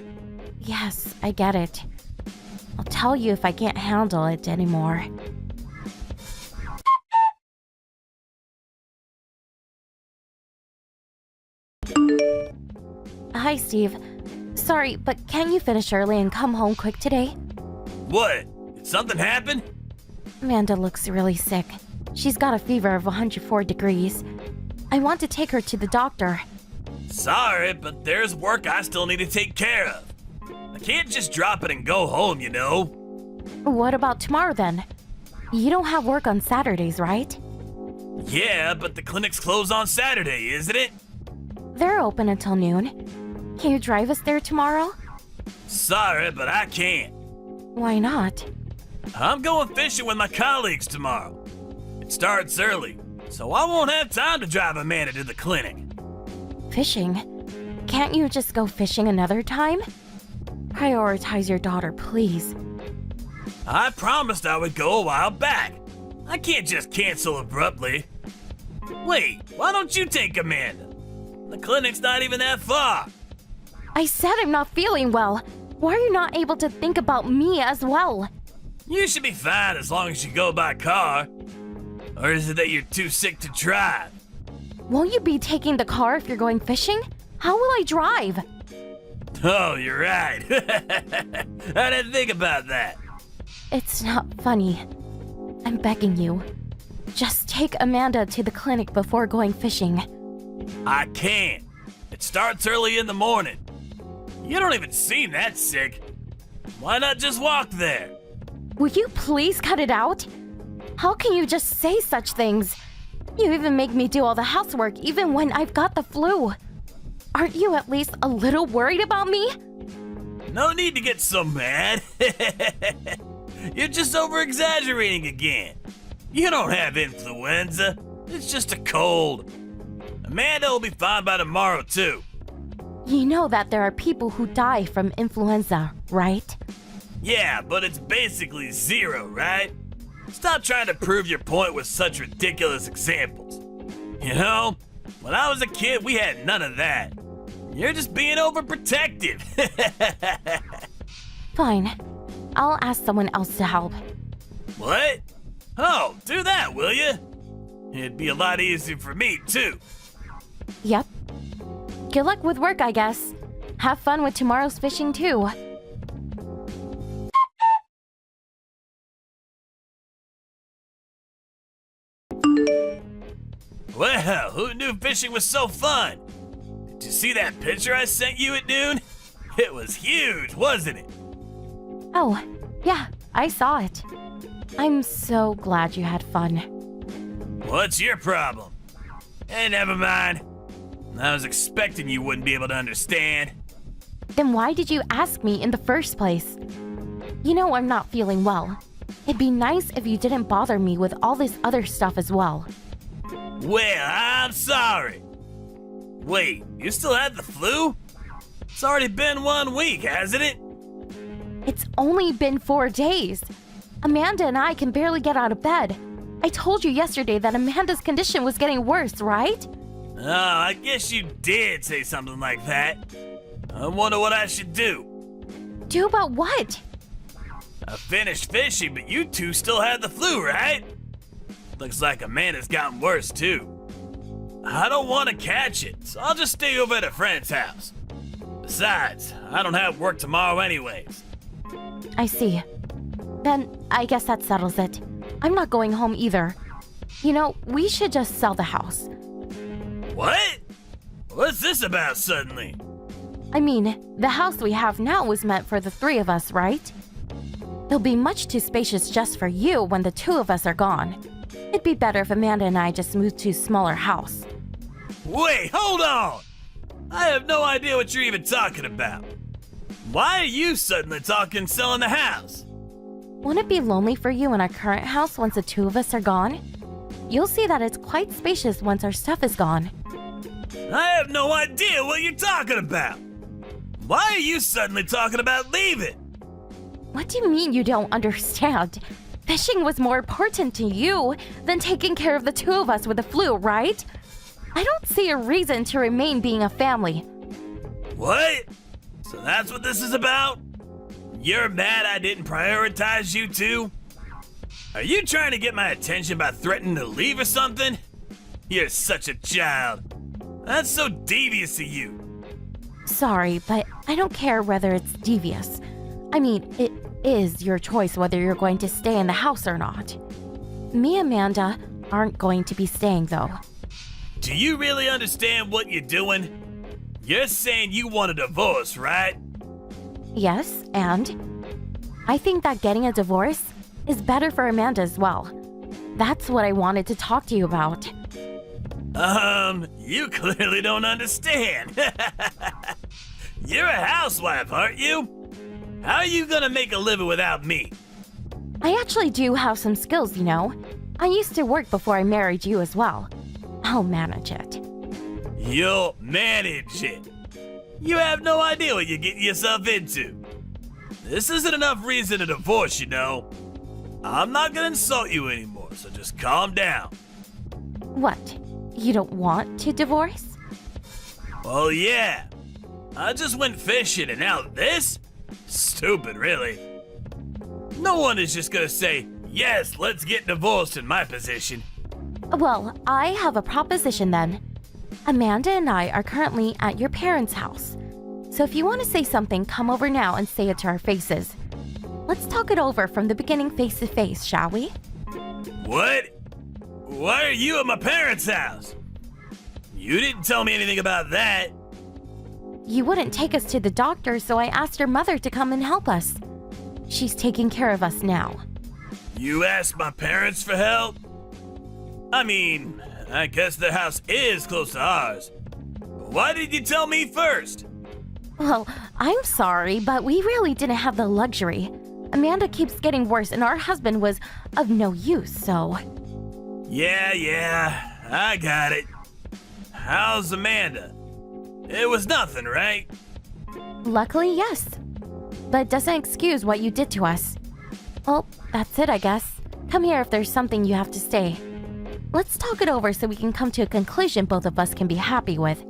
Yes, I get it. I'll tell you if I can't handle it anymore. Hi, Steve. Sorry, but can't you finish early and come home quick today? What? Did something happen? Amanda looks really sick. She's got a fever of 104 degrees. I want to take her to the doctor. Sorry, but there's work I still need to take care of. I can't just drop it and go home, you know? What about tomorrow then? You don't have work on Saturdays, right? Yeah, but the clinic's closed on Saturday, isn't it? They're open until noon. Can you drive us there tomorrow? Sorry, but I can't. Why not? I'm going fishing with my colleagues tomorrow. It starts early, so I won't have time to drive Amanda to the clinic. Fishing? Can't you just go fishing another time? Prioritize your daughter, please. I promised I would go a while back. I can't just cancel abruptly. Wait, why don't you take Amanda? The clinic's not even that far. I said I'm not feeling well. Why are you not able to think about me as well? You should be fine as long as you go by car. Or is it that you're too sick to drive? Won't you be taking the car if you're going fishing? How will I drive? Oh, you're right. I didn't think about that. It's not funny. I'm begging you. Just take Amanda to the clinic before going fishing. I can't. It starts early in the morning. You don't even seem that sick. Why not just walk there? Will you please cut it out? How can you just say such things? You even make me do all the housework even when I've got the flu. Aren't you at least a little worried about me? No need to get so mad. You're just over-exaggerating again. You don't have influenza. It's just a cold. Amanda will be fine by tomorrow, too. You know that there are people who die from influenza, right? Yeah, but it's basically zero, right? Stop trying to prove your point with such ridiculous examples. You know, when I was a kid, we had none of that. You're just being overprotective. Fine. I'll ask someone else to help. What? Oh, do that, will you? It'd be a lot easier for me, too. Yep. Good luck with work, I guess. Have fun with tomorrow's fishing, too. Well, who knew fishing was so fun? Did you see that picture I sent you at noon? It was huge, wasn't it? Oh, yeah, I saw it. I'm so glad you had fun. What's your problem? Hey, never mind. I was expecting you wouldn't be able to understand. Then why did you ask me in the first place? You know I'm not feeling well. It'd be nice if you didn't bother me with all this other stuff as well. Well, I'm sorry. Wait, you still had the flu? It's already been 1 week, hasn't it? It's only been 4 days. Amanda and I can barely get out of bed. I told you yesterday that Amanda's condition was getting worse, right? Oh, I guess you did say something like that. I wonder what I should do. Do about what? I finished fishing, but you two still had the flu, right? Looks like Amanda's gotten worse, too. I don't want to catch it, so I'll just stay over at a friend's house. Besides, I don't have work tomorrow anyways. I see. Then I guess that settles it. I'm not going home either. You know, we should just sell the house. What? What's this about suddenly? I mean, the house we have now was meant for the 3 of us, right? It'll be much too spacious just for you when the 2 of us are gone. It'd be better if Amanda and I just moved to a smaller house. Wait, hold on! I have no idea what you're even talking about. Why are you suddenly talking selling the house? Won't it be lonely for you in our current house once the 2 of us are gone? You'll see that it's quite spacious once our stuff is gone. I have no idea what you're talking about. Why are you suddenly talking about leaving? What do you mean you don't understand? Fishing was more important to you than taking care of the 2 of us with the flu, right? I don't see a reason to remain being a family. What? So that's what this is about? You're mad I didn't prioritize you too? Are you trying to get my attention by threatening to leave or something? You're such a child. That's so devious of you. Sorry, but I don't care whether it's devious. I mean, it is your choice whether you're going to stay in the house or not. Me and Amanda aren't going to be staying, though. Do you really understand what you're doing? You're saying you want a divorce, right? Yes, and I think that getting a divorce is better for Amanda as well. That's what I wanted to talk to you about. You clearly don't understand. You're a housewife, aren't you? How are you gonna make a living without me? I actually do have some skills, you know. I used to work before I married you as well. I'll manage it. You'll manage it. You have no idea what you're getting yourself into. This isn't enough reason to divorce, you know. I'm not gonna insult you anymore, so just calm down. What? You don't want to divorce? Well, yeah. I just went fishing and now this? Stupid, really. No one is just gonna say, yes, let's get divorced in my position. Well, I have a proposition then. Amanda and I are currently at your parents' house. So if you want to say something, come over now and say it to our faces. Let's talk it over from the beginning face to face, shall we? What? Why are you at my parents' house? You didn't tell me anything about that. You wouldn't take us to the doctor, so I asked your mother to come and help us. She's taking care of us now. You asked my parents for help? I mean, I guess their house is close to ours. Why did you tell me first? Well, I'm sorry, but we really didn't have the luxury. Amanda keeps getting worse and our husband was of no use, so... Yeah, I got it. How's Amanda? It was nothing, right? Luckily, yes. But it doesn't excuse what you did to us. Well, that's it, I guess. Come here if there's something you have to say. Let's talk it over so we can come to a conclusion both of us can be happy with.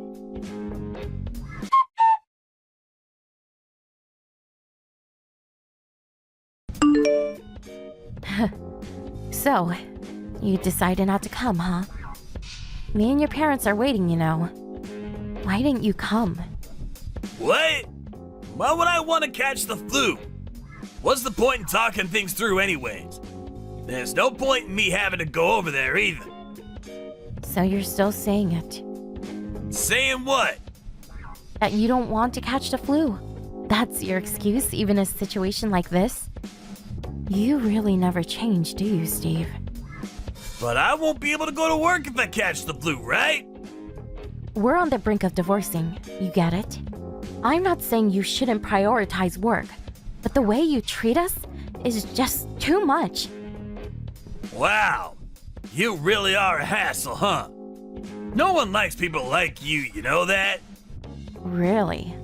So, you decided not to come, huh? Me and your parents are waiting, you know. Why didn't you come? What? Why would I want to catch the flu? What's the point in talking things through anyways? There's no point in me having to go over there either. So you're still saying it? Saying what? That you don't want to catch the flu. That's your excuse, even in a situation like this? You really never change, do you, Steve? But I won't be able to go to work if I catch the flu, right? We're on the brink of divorcing, you get it? I'm not saying you shouldn't prioritize work, but the way you treat us is just too much. Wow, you really are a hassle, huh? No one likes people like you know that? Really?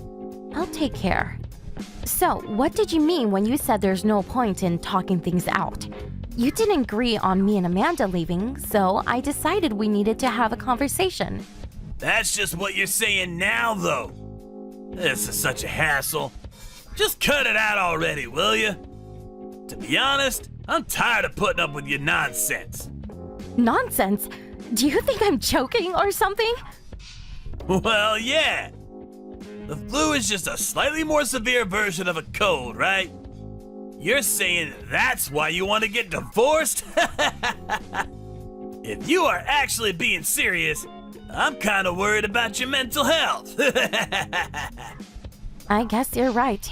I'll take care. So, what did you mean when you said there's no point in talking things out? You didn't agree on me and Amanda leaving, so I decided we needed to have a conversation. That's just what you're saying now, though. This is such a hassle. Just cut it out already, will you? To be honest, I'm tired of putting up with your nonsense. Nonsense? Do you think I'm joking or something? Well, yeah. The flu is just a slightly more severe version of a cold, right? You're saying that's why you want to get divorced? If you are actually being serious, I'm kind of worried about your mental health. I guess you're right.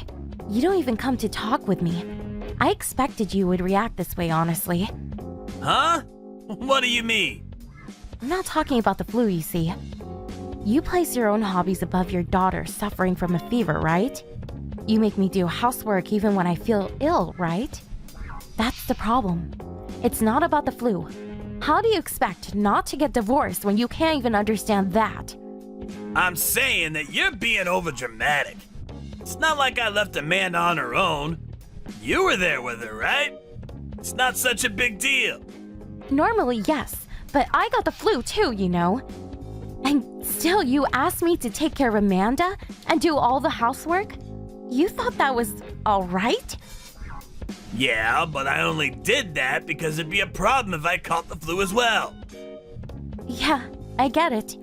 You don't even come to talk with me. I expected you would react this way, honestly. Huh? What do you mean? I'm not talking about the flu, you see. You place your own hobbies above your daughter suffering from a fever, right? You make me do housework even when I feel ill, right? That's the problem. It's not about the flu. How do you expect not to get divorced when you can't even understand that? I'm saying that you're being overdramatic. It's not like I left Amanda on her own. You were there with her, right? It's not such a big deal. Normally, yes, but I got the flu too, you know. And still, you asked me to take care of Amanda and do all the housework? You thought that was alright? Yeah, but I only did that because it'd be a problem if I caught the flu as well. Yeah, I get it.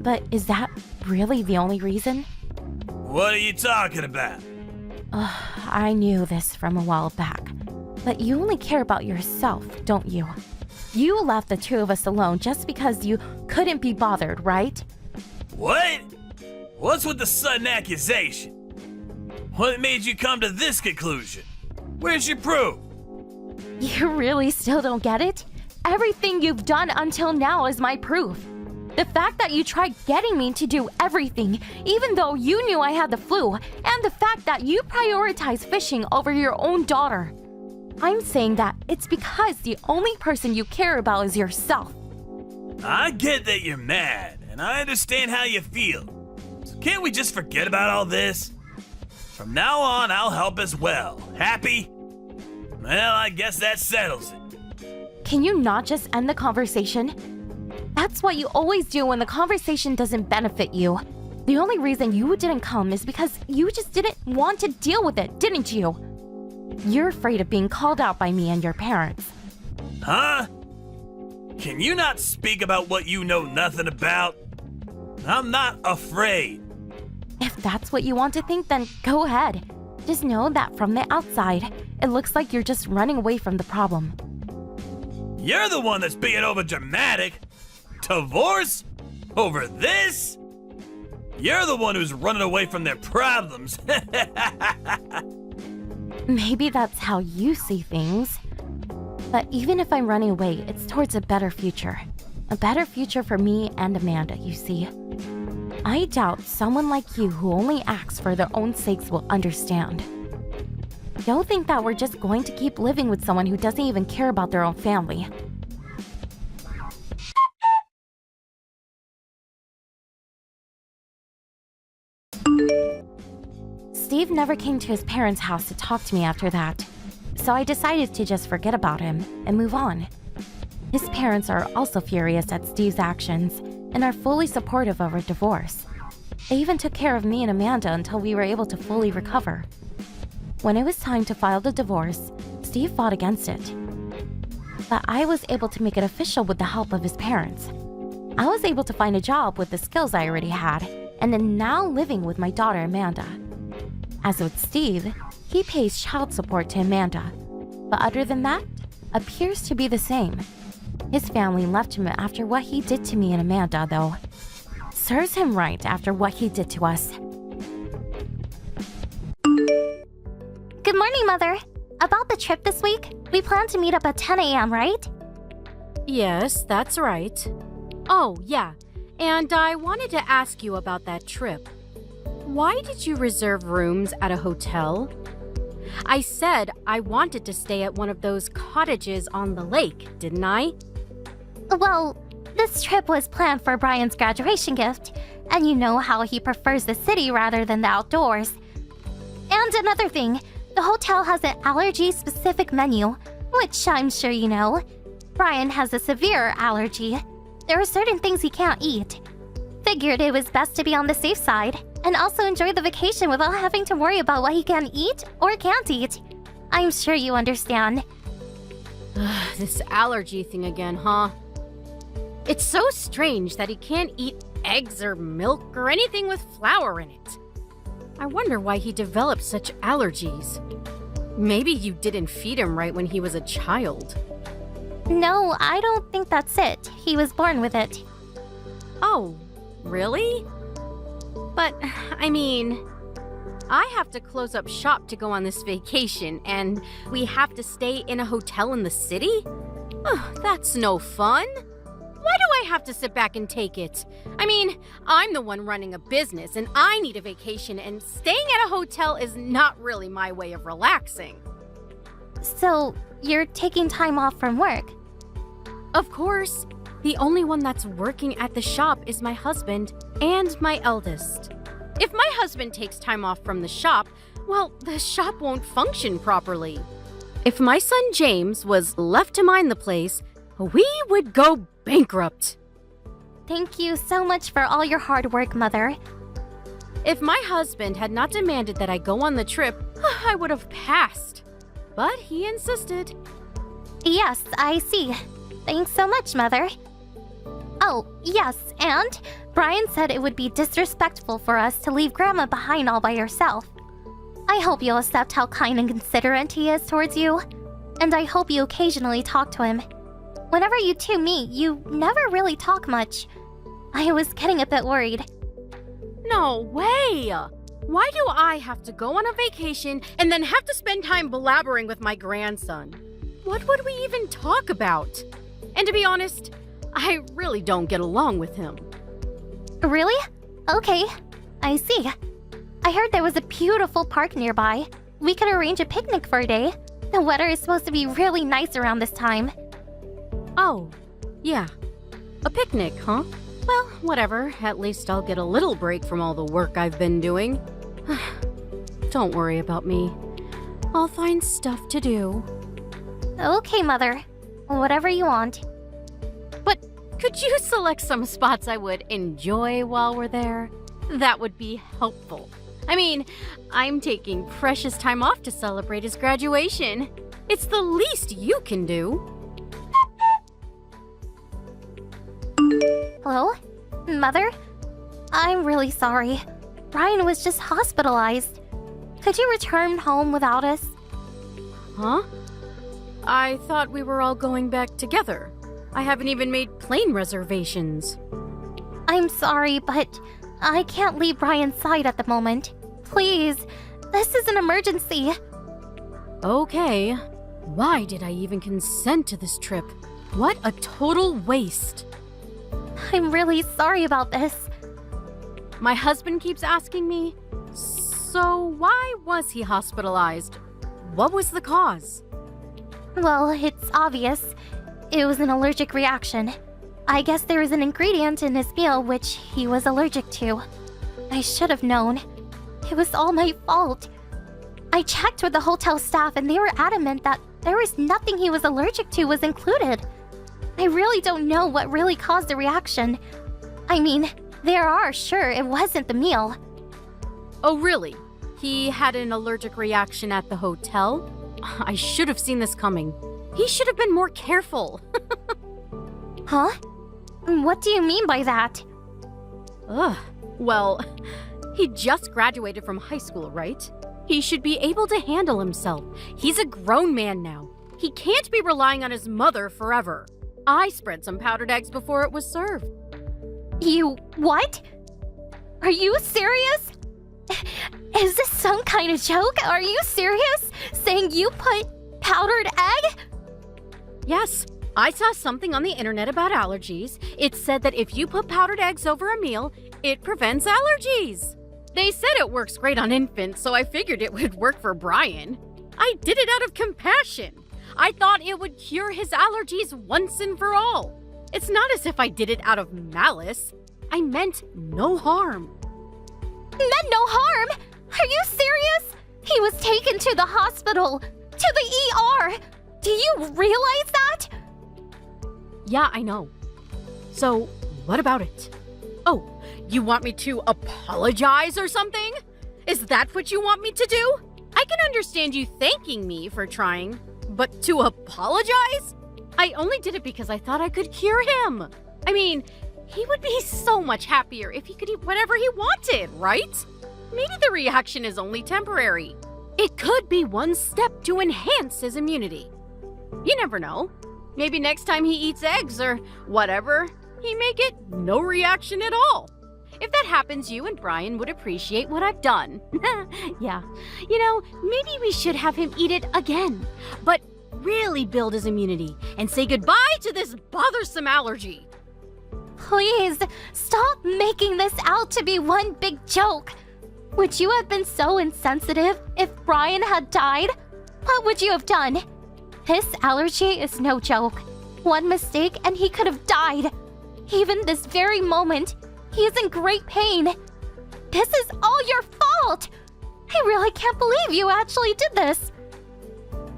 But is that really the only reason? What are you talking about? I knew this from a while back. But you only care about yourself, don't you? You left the two of us alone just because you couldn't be bothered, right? What? What's with the sudden accusation? What made you come to this conclusion? Where's your proof? You really still don't get it? Everything you've done until now is my proof. The fact that you tried getting me to do everything, even though you knew I had the flu, and the fact that you prioritize fishing over your own daughter. I'm saying that it's because the only person you care about is yourself. I get that you're mad, and I understand how you feel. So can't we just forget about all this? From now on, I'll help as well. Happy? Well, I guess that settles it. Can you not just end the conversation? That's what you always do when the conversation doesn't benefit you. The only reason you didn't come is because you just didn't want to deal with it, didn't you? You're afraid of being called out by me and your parents. Huh? Can you not speak about what you know nothing about? I'm not afraid. If that's what you want to think, then go ahead. Just know that from the outside, it looks like you're just running away from the problem. You're the one that's being over dramatic. Divorce? Over this? You're the one who's running away from their problems. Maybe that's how you see things. But even if I'm running away, it's towards a better future. A better future for me and Amanda, you see. I doubt someone like you who only acts for their own sakes will understand. Don't think that we're just going to keep living with someone who doesn't even care about their own family. Steve never came to his parents' house to talk to me after that, so I decided to just forget about him and move on. His parents are also furious at Steve's actions and are fully supportive of our divorce. They even took care of me and Amanda until we were able to fully recover. When it was time to file the divorce, Steve fought against it. But I was able to make it official with the help of his parents. I was able to find a job with the skills I already had, and am now living with my daughter Amanda. As with Steve, he pays child support to Amanda, but other than that, appears to be the same. His family left him after what he did to me and Amanda, though. Serves him right after what he did to us. Good morning, Mother. About the trip this week, we plan to meet up at 10 a.m., right? Yes, that's right. Oh, yeah. And I wanted to ask you about that trip. Why did you reserve rooms at a hotel? I said I wanted to stay at one of those cottages on the lake, didn't I? Well, this trip was planned for Brian's graduation gift, and you know how he prefers the city rather than the outdoors. And another thing, the hotel has an allergy-specific menu, which I'm sure you know. Brian has a severe allergy. There are certain things he can't eat. Figured it was best to be on the safe side, and also enjoy the vacation without having to worry about what he can eat or can't eat. I'm sure you understand. This allergy thing again, huh? It's so strange that he can't eat eggs or milk or anything with flour in it. I wonder why he developed such allergies. Maybe you didn't feed him right when he was a child. No, I don't think that's it. He was born with it. Oh, really? But, I mean, I have to close up shop to go on this vacation, and we have to stay in a hotel in the city? That's no fun. Why do I have to sit back and take it? I mean, I'm the one running a business, and I need a vacation, and staying at a hotel is not really my way of relaxing. So, you're taking time off from work? Of course. The only one that's working at the shop is my husband and my eldest. If my husband takes time off from the shop, well, the shop won't function properly. If my son James was left to mind the place, we would go bankrupt. Thank you so much for all your hard work, Mother. If my husband had not demanded that I go on the trip, I would have passed. But he insisted. Yes, I see. Thanks so much, Mother. Oh, yes, and Brian said it would be disrespectful for us to leave Grandma behind all by herself. I hope you'll accept how kind and considerate he is towards you, and I hope you occasionally talk to him. Whenever you two meet, you never really talk much. I was getting a bit worried. No way! Why do I have to go on a vacation and then have to spend time blabbering with my grandson? What would we even talk about? And to be honest, I really don't get along with him. Really? Okay, I see. I heard there was a beautiful park nearby. We could arrange a picnic for a day. The weather is supposed to be really nice around this time. Oh, yeah. A picnic, huh? Well, whatever. At least I'll get a little break from all the work I've been doing. Don't worry about me. I'll find stuff to do. Okay, Mother. Whatever you want. But could you select some spots I would enjoy while we're there? That would be helpful. I mean, I'm taking precious time off to celebrate his graduation. It's the least you can do. Hello? Mother? I'm really sorry. Brian was just hospitalized. Could you return home without us? Huh? I thought we were all going back together. I haven't even made plane reservations. I'm sorry, but I can't leave Brian's side at the moment. Please, this is an emergency. Okay. Why did I even consent to this trip? What a total waste. I'm really sorry about this. My husband keeps asking me, so why was he hospitalized? What was the cause? Well, it's obvious. It was an allergic reaction. I guess there was an ingredient in his meal which he was allergic to. I should have known. It was all my fault. I checked with the hotel staff and they were adamant that there was nothing he was allergic to was included. I really don't know what really caused the reaction. I mean, sure, it wasn't the meal. Oh, really? He had an allergic reaction at the hotel? I should have seen this coming. He should have been more careful. Huh? What do you mean by that? Ugh. Well, he just graduated from high school, right? He should be able to handle himself. He's a grown man now. He can't be relying on his mother forever. I spread some powdered eggs before it was served. You what? Are you serious? Is this some kind of joke? Are you serious? Saying you put powdered egg? Yes, I saw something on the internet about allergies. It said that if you put powdered eggs over a meal, it prevents allergies. They said it works great on infants, so I figured it would work for Brian. I did it out of compassion. I thought it would cure his allergies once and for all. It's not as if I did it out of malice. I meant no harm. Meant no harm? Are you serious? He was taken to the hospital. To the ER. Do you realize that? Yeah, I know. So, what about it? Oh, you want me to apologize or something? Is that what you want me to do? I can understand you thanking me for trying, but to apologize? I only did it because I thought I could cure him. I mean, he would be so much happier if he could eat whatever he wanted, right? Maybe the reaction is only temporary. It could be one step to enhance his immunity. You never know. Maybe next time he eats eggs or whatever, he may get no reaction at all. If that happens, you and Brian would appreciate what I've done. Yeah. You know, maybe we should have him eat it again, but really build his immunity and say goodbye to this bothersome allergy. Please, stop making this out to be one big joke. Would you have been so insensitive if Brian had died? What would you have done? This allergy is no joke. One mistake and he could have died. Even this very moment, he is in great pain. This is all your fault. I really can't believe you actually did this.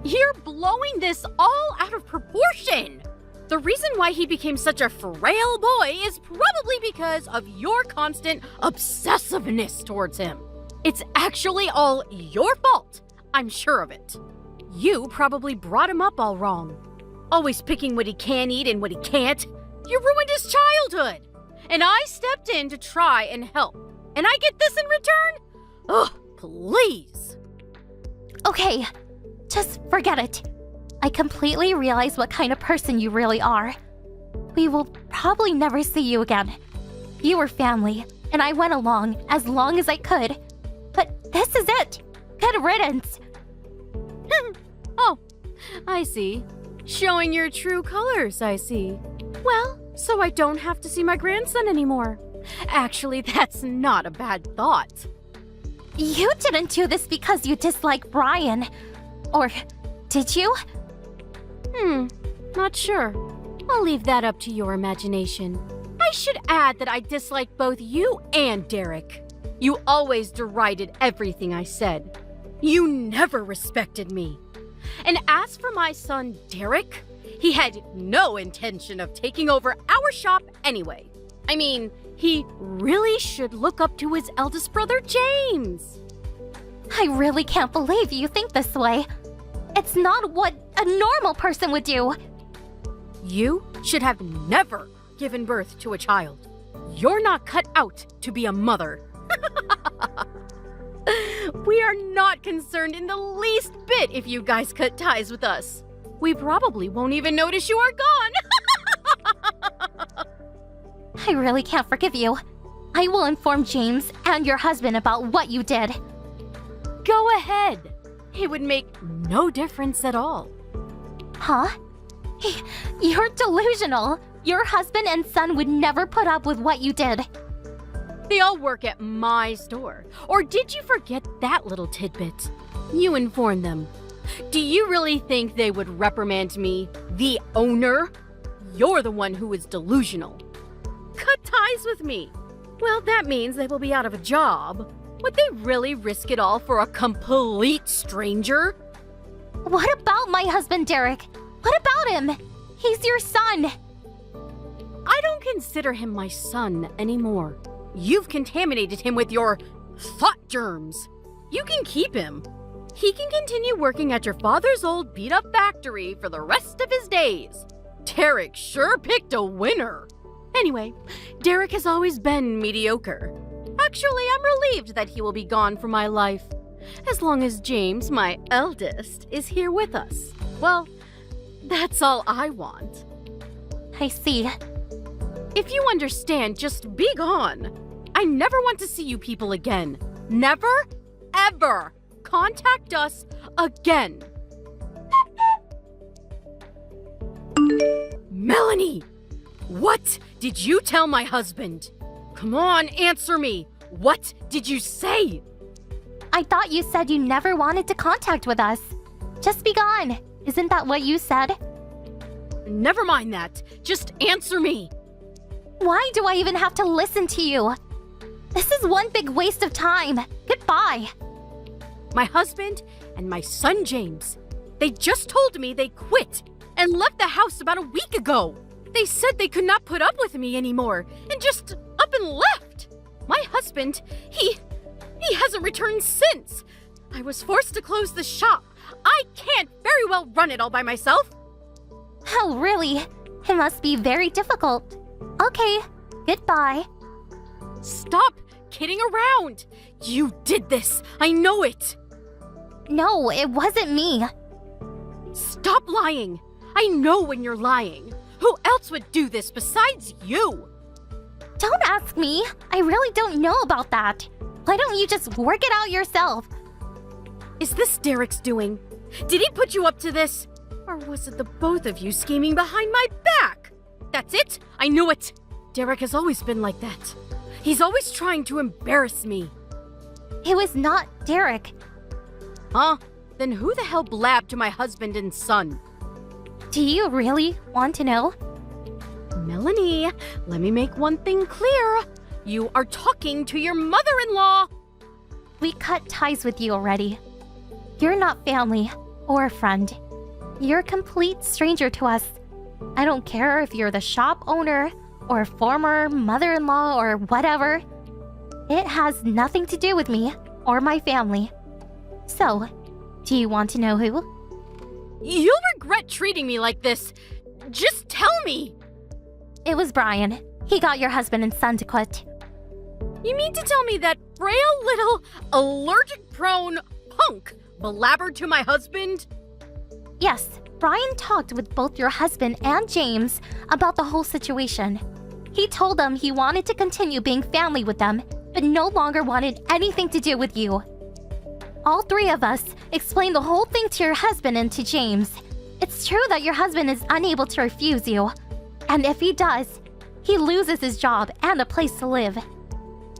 You're blowing this all out of proportion. The reason why he became such a frail boy is probably because of your constant obsessiveness towards him. It's actually all your fault. I'm sure of it. You probably brought him up all wrong. Always picking what he can eat and what he can't. You ruined his childhood. And I stepped in to try and help. And I get this in return? Ugh, please. Okay, just forget it. I completely realize what kind of person you really are. We will probably never see you again. You were family, and I went along as long as I could. But this is it. Good riddance. Oh, I see. Showing your true colors, I see. Well, so I don't have to see my grandson anymore. Actually, that's not a bad thought. You didn't do this because you dislike Brian. Or did you? Not sure. I'll leave that up to your imagination. I should add that I dislike both you and Derek. You always derided everything I said. You never respected me. And as for my son, Derek, he had no intention of taking over our shop anyway. I mean, he really should look up to his eldest brother, James. I really can't believe you think this way. It's not what a normal person would do. You should have never given birth to a child. You're not cut out to be a mother. We are not concerned in the least bit if you guys cut ties with us. We probably won't even notice you are gone. I really can't forgive you. I will inform James and your husband about what you did. Go ahead. It would make no difference at all. Huh? You're delusional. Your husband and son would never put up with what you did. They all work at my store. Or did you forget that little tidbit? You informed them. Do you really think they would reprimand me, the owner? You're the one who is delusional. Cut ties with me. Well, that means they will be out of a job. Would they really risk it all for a complete stranger? What about my husband, Derek? What about him? He's your son. I don't consider him my son anymore. You've contaminated him with your thought germs. You can keep him. He can continue working at your father's old beat-up factory for the rest of his days. Derek sure picked a winner. Anyway, Derek has always been mediocre. Actually, I'm relieved that he will be gone from my life. As long as James, my eldest, is here with us. Well, that's all I want. I see. If you understand, just be gone. I never want to see you people again. Never, ever contact us again. Melanie! What did you tell my husband? Come on, answer me. What did you say? I thought you said you never wanted to contact with us. Just be gone. Isn't that what you said? Never mind that. Just answer me. Why do I even have to listen to you? This is one big waste of time. Goodbye. My husband and my son James, they just told me they quit and left the house about a week ago. They said they could not put up with me anymore and just up and left. My husband, he hasn't returned since. I was forced to close the shop. I can't very well run it all by myself. Oh, really? It must be very difficult. Okay, goodbye. Stop kidding around. You did this. I know it. No, it wasn't me. Stop lying. I know when you're lying. Who else would do this besides you? Don't ask me. I really don't know about that. Why don't you just work it out yourself? Is this Derek's doing? Did he put you up to this? Or was it the both of you scheming behind my back? That's it. I knew it. Derek has always been like that. He's always trying to embarrass me. It was not Derek. Huh? Then who the hell blabbed to my husband and son? Do you really want to know? Melanie, let me make one thing clear. You are talking to your mother-in-law. We cut ties with you already. You're not family or a friend. You're a complete stranger to us. I don't care if you're the shop owner or former mother-in-law or whatever. It has nothing to do with me or my family. So, do you want to know who? You'll regret treating me like this. Just tell me. It was Brian. He got your husband and son to quit. You mean to tell me that frail little allergic-prone punk blabbered to my husband? Yes, Brian talked with both your husband and James about the whole situation. He told them he wanted to continue being family with them, but no longer wanted anything to do with you. All three of us explained the whole thing to your husband and to James. It's true that your husband is unable to refuse you. And if he does, he loses his job and a place to live.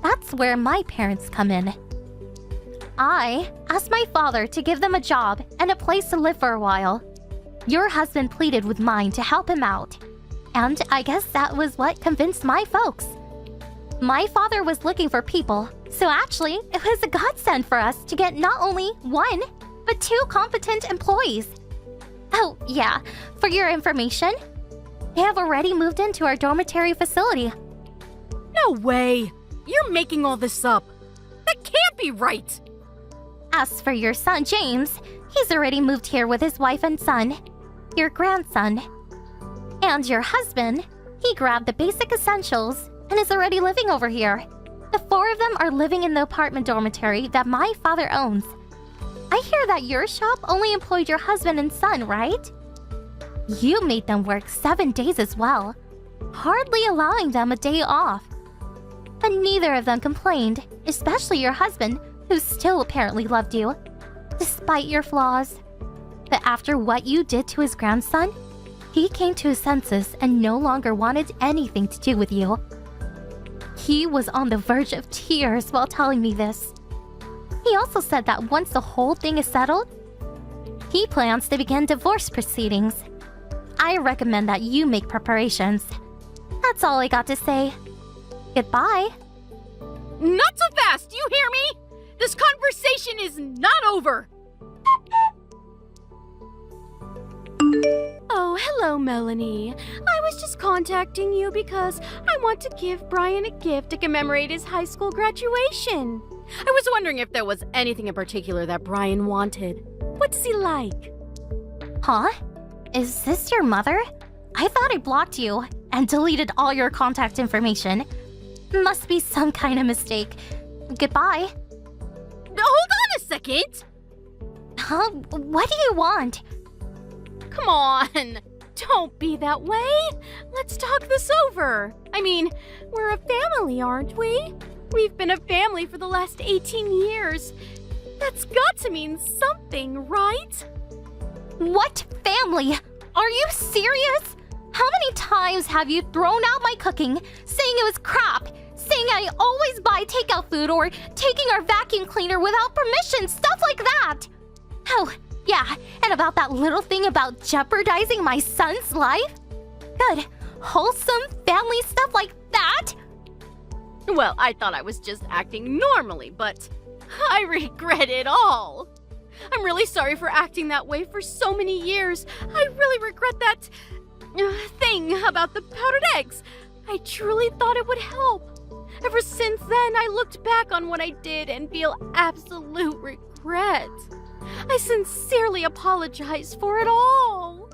That's where my parents come in. I asked my father to give them a job and a place to live for a while. Your husband pleaded with mine to help him out. And I guess that was what convinced my folks. My father was looking for people, so actually, it was a godsend for us to get not only one, but two competent employees. Oh, yeah, for your information, they have already moved into our dormitory facility. No way. You're making all this up. That can't be right. As for your son, James, he's already moved here with his wife and son, your grandson. And your husband, he grabbed the basic essentials and is already living over here. The four of them are living in the apartment dormitory that my father owns. I hear that your shop only employed your husband and son, right? You made them work 7 days as well, hardly allowing them a day off. But neither of them complained, especially your husband, who still apparently loved you, despite your flaws. But after what you did to his grandson, he came to his senses and no longer wanted anything to do with you. He was on the verge of tears while telling me this. He also said that once the whole thing is settled, he plans to begin divorce proceedings. I recommend that you make preparations. That's all I got to say. Goodbye. Not so fast, you hear me? This conversation is not over. Oh, hello, Melanie. I was just contacting you because I want to give Brian a gift to commemorate his high school graduation. I was wondering if there was anything in particular that Brian wanted. What does he like? Huh? Is this your mother? I thought I blocked you and deleted all your contact information. Must be some kind of mistake. Goodbye. Hold on a second. Huh? What do you want? Come on. Don't be that way. Let's talk this over. I mean, we're a family, aren't we? We've been a family for the last 18 years. That's got to mean something, right? What family? Are you serious? How many times have you thrown out my cooking, saying it was crap, saying I always buy takeout food or taking our vacuum cleaner without permission, stuff like that? Oh, yeah, and about that little thing about jeopardizing my son's life? Good, wholesome family stuff like that? Well, I thought I was just acting normally, but I regret it all. I'm really sorry for acting that way for so many years. I really regret that thing about the powdered eggs. I truly thought it would help. Ever since then, I looked back on what I did and feel absolute regret. I sincerely apologize for it all.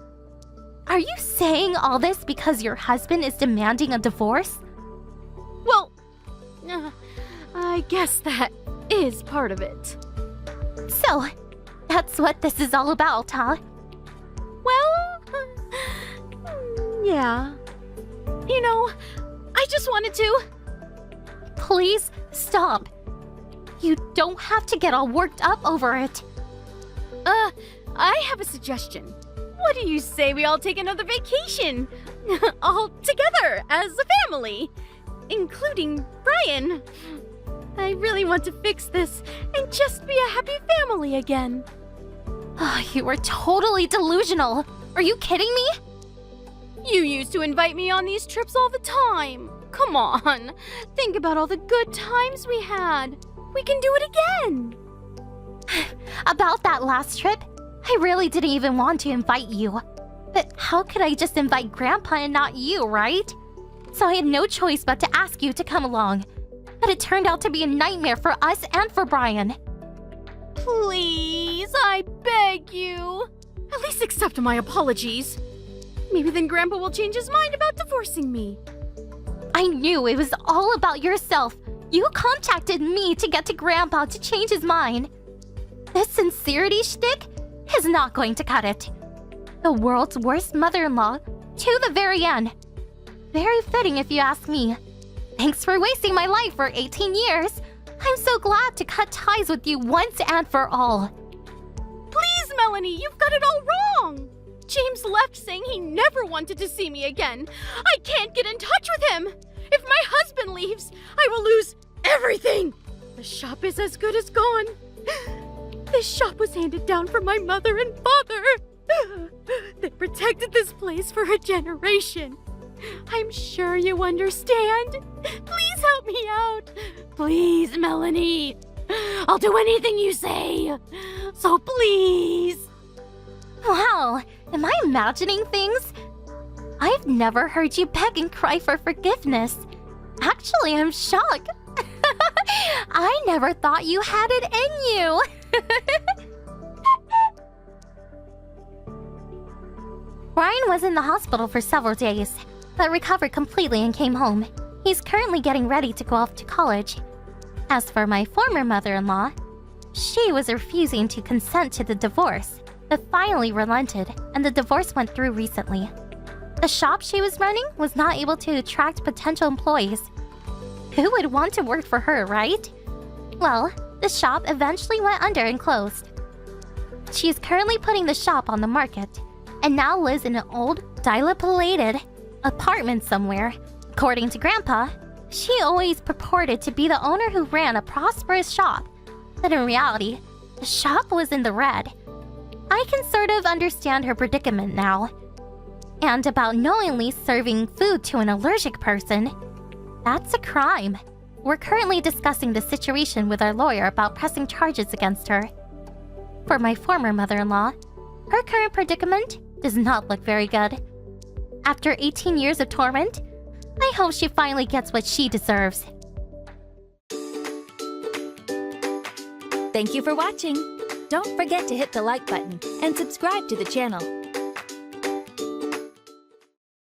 Are you saying all this because your husband is demanding a divorce? Well, I guess that is part of it. So, that's what this is all about, huh? Well, yeah. You know, I just wanted to... Please stop. You don't have to get all worked up over it. I have a suggestion. What do you say we all take another vacation? All together, as a family. Including Brian. I really want to fix this and just be a happy family again. Oh, you are totally delusional. Are you kidding me? You used to invite me on these trips all the time. Come on. Think about all the good times we had. We can do it again. About that last trip, I really didn't even want to invite you. But how could I just invite Grandpa and not you, right? So I had no choice but to ask you to come along. But it turned out to be a nightmare for us and for Brian. Please, I beg you. At least accept my apologies. Maybe then Grandpa will change his mind about divorcing me. I knew it was all about yourself. You contacted me to get to Grandpa to change his mind. This sincerity shtick is not going to cut it. The world's worst mother-in-law to the very end. Very fitting if you ask me. Thanks for wasting my life for 18 years. I'm so glad to cut ties with you once and for all. Please, Melanie, you've got it all wrong. James left saying he never wanted to see me again. I can't get in touch with him. If my husband leaves, I will lose everything. The shop is as good as gone. This shop was handed down from my mother and father. They protected this place for a generation. I'm sure you understand. Please help me out. Please, Melanie. I'll do anything you say. So please. Wow, am I imagining things? I've never heard you beg and cry for forgiveness. Actually, I'm shocked. I never thought you had it in you. Brian was in the hospital for several days, but recovered completely and came home. He's currently getting ready to go off to college. As for my former mother-in-law, she was refusing to consent to the divorce, but finally relented, and the divorce went through recently. The shop she was running was not able to attract potential employees. Who would want to work for her, right? Well, the shop eventually went under and closed. She is currently putting the shop on the market, and now lives in an old, dilapidated apartment somewhere. According to Grandpa, she always purported to be the owner who ran a prosperous shop, but in reality, the shop was in the red. I can sort of understand her predicament now. And about knowingly serving food to an allergic person, that's a crime. We're currently discussing the situation with our lawyer about pressing charges against her. For my former mother-in-law, her current predicament does not look very good. After 18 years of torment, I hope she finally gets what she deserves. Thank you for watching. Don't forget to hit the like button and subscribe to the channel.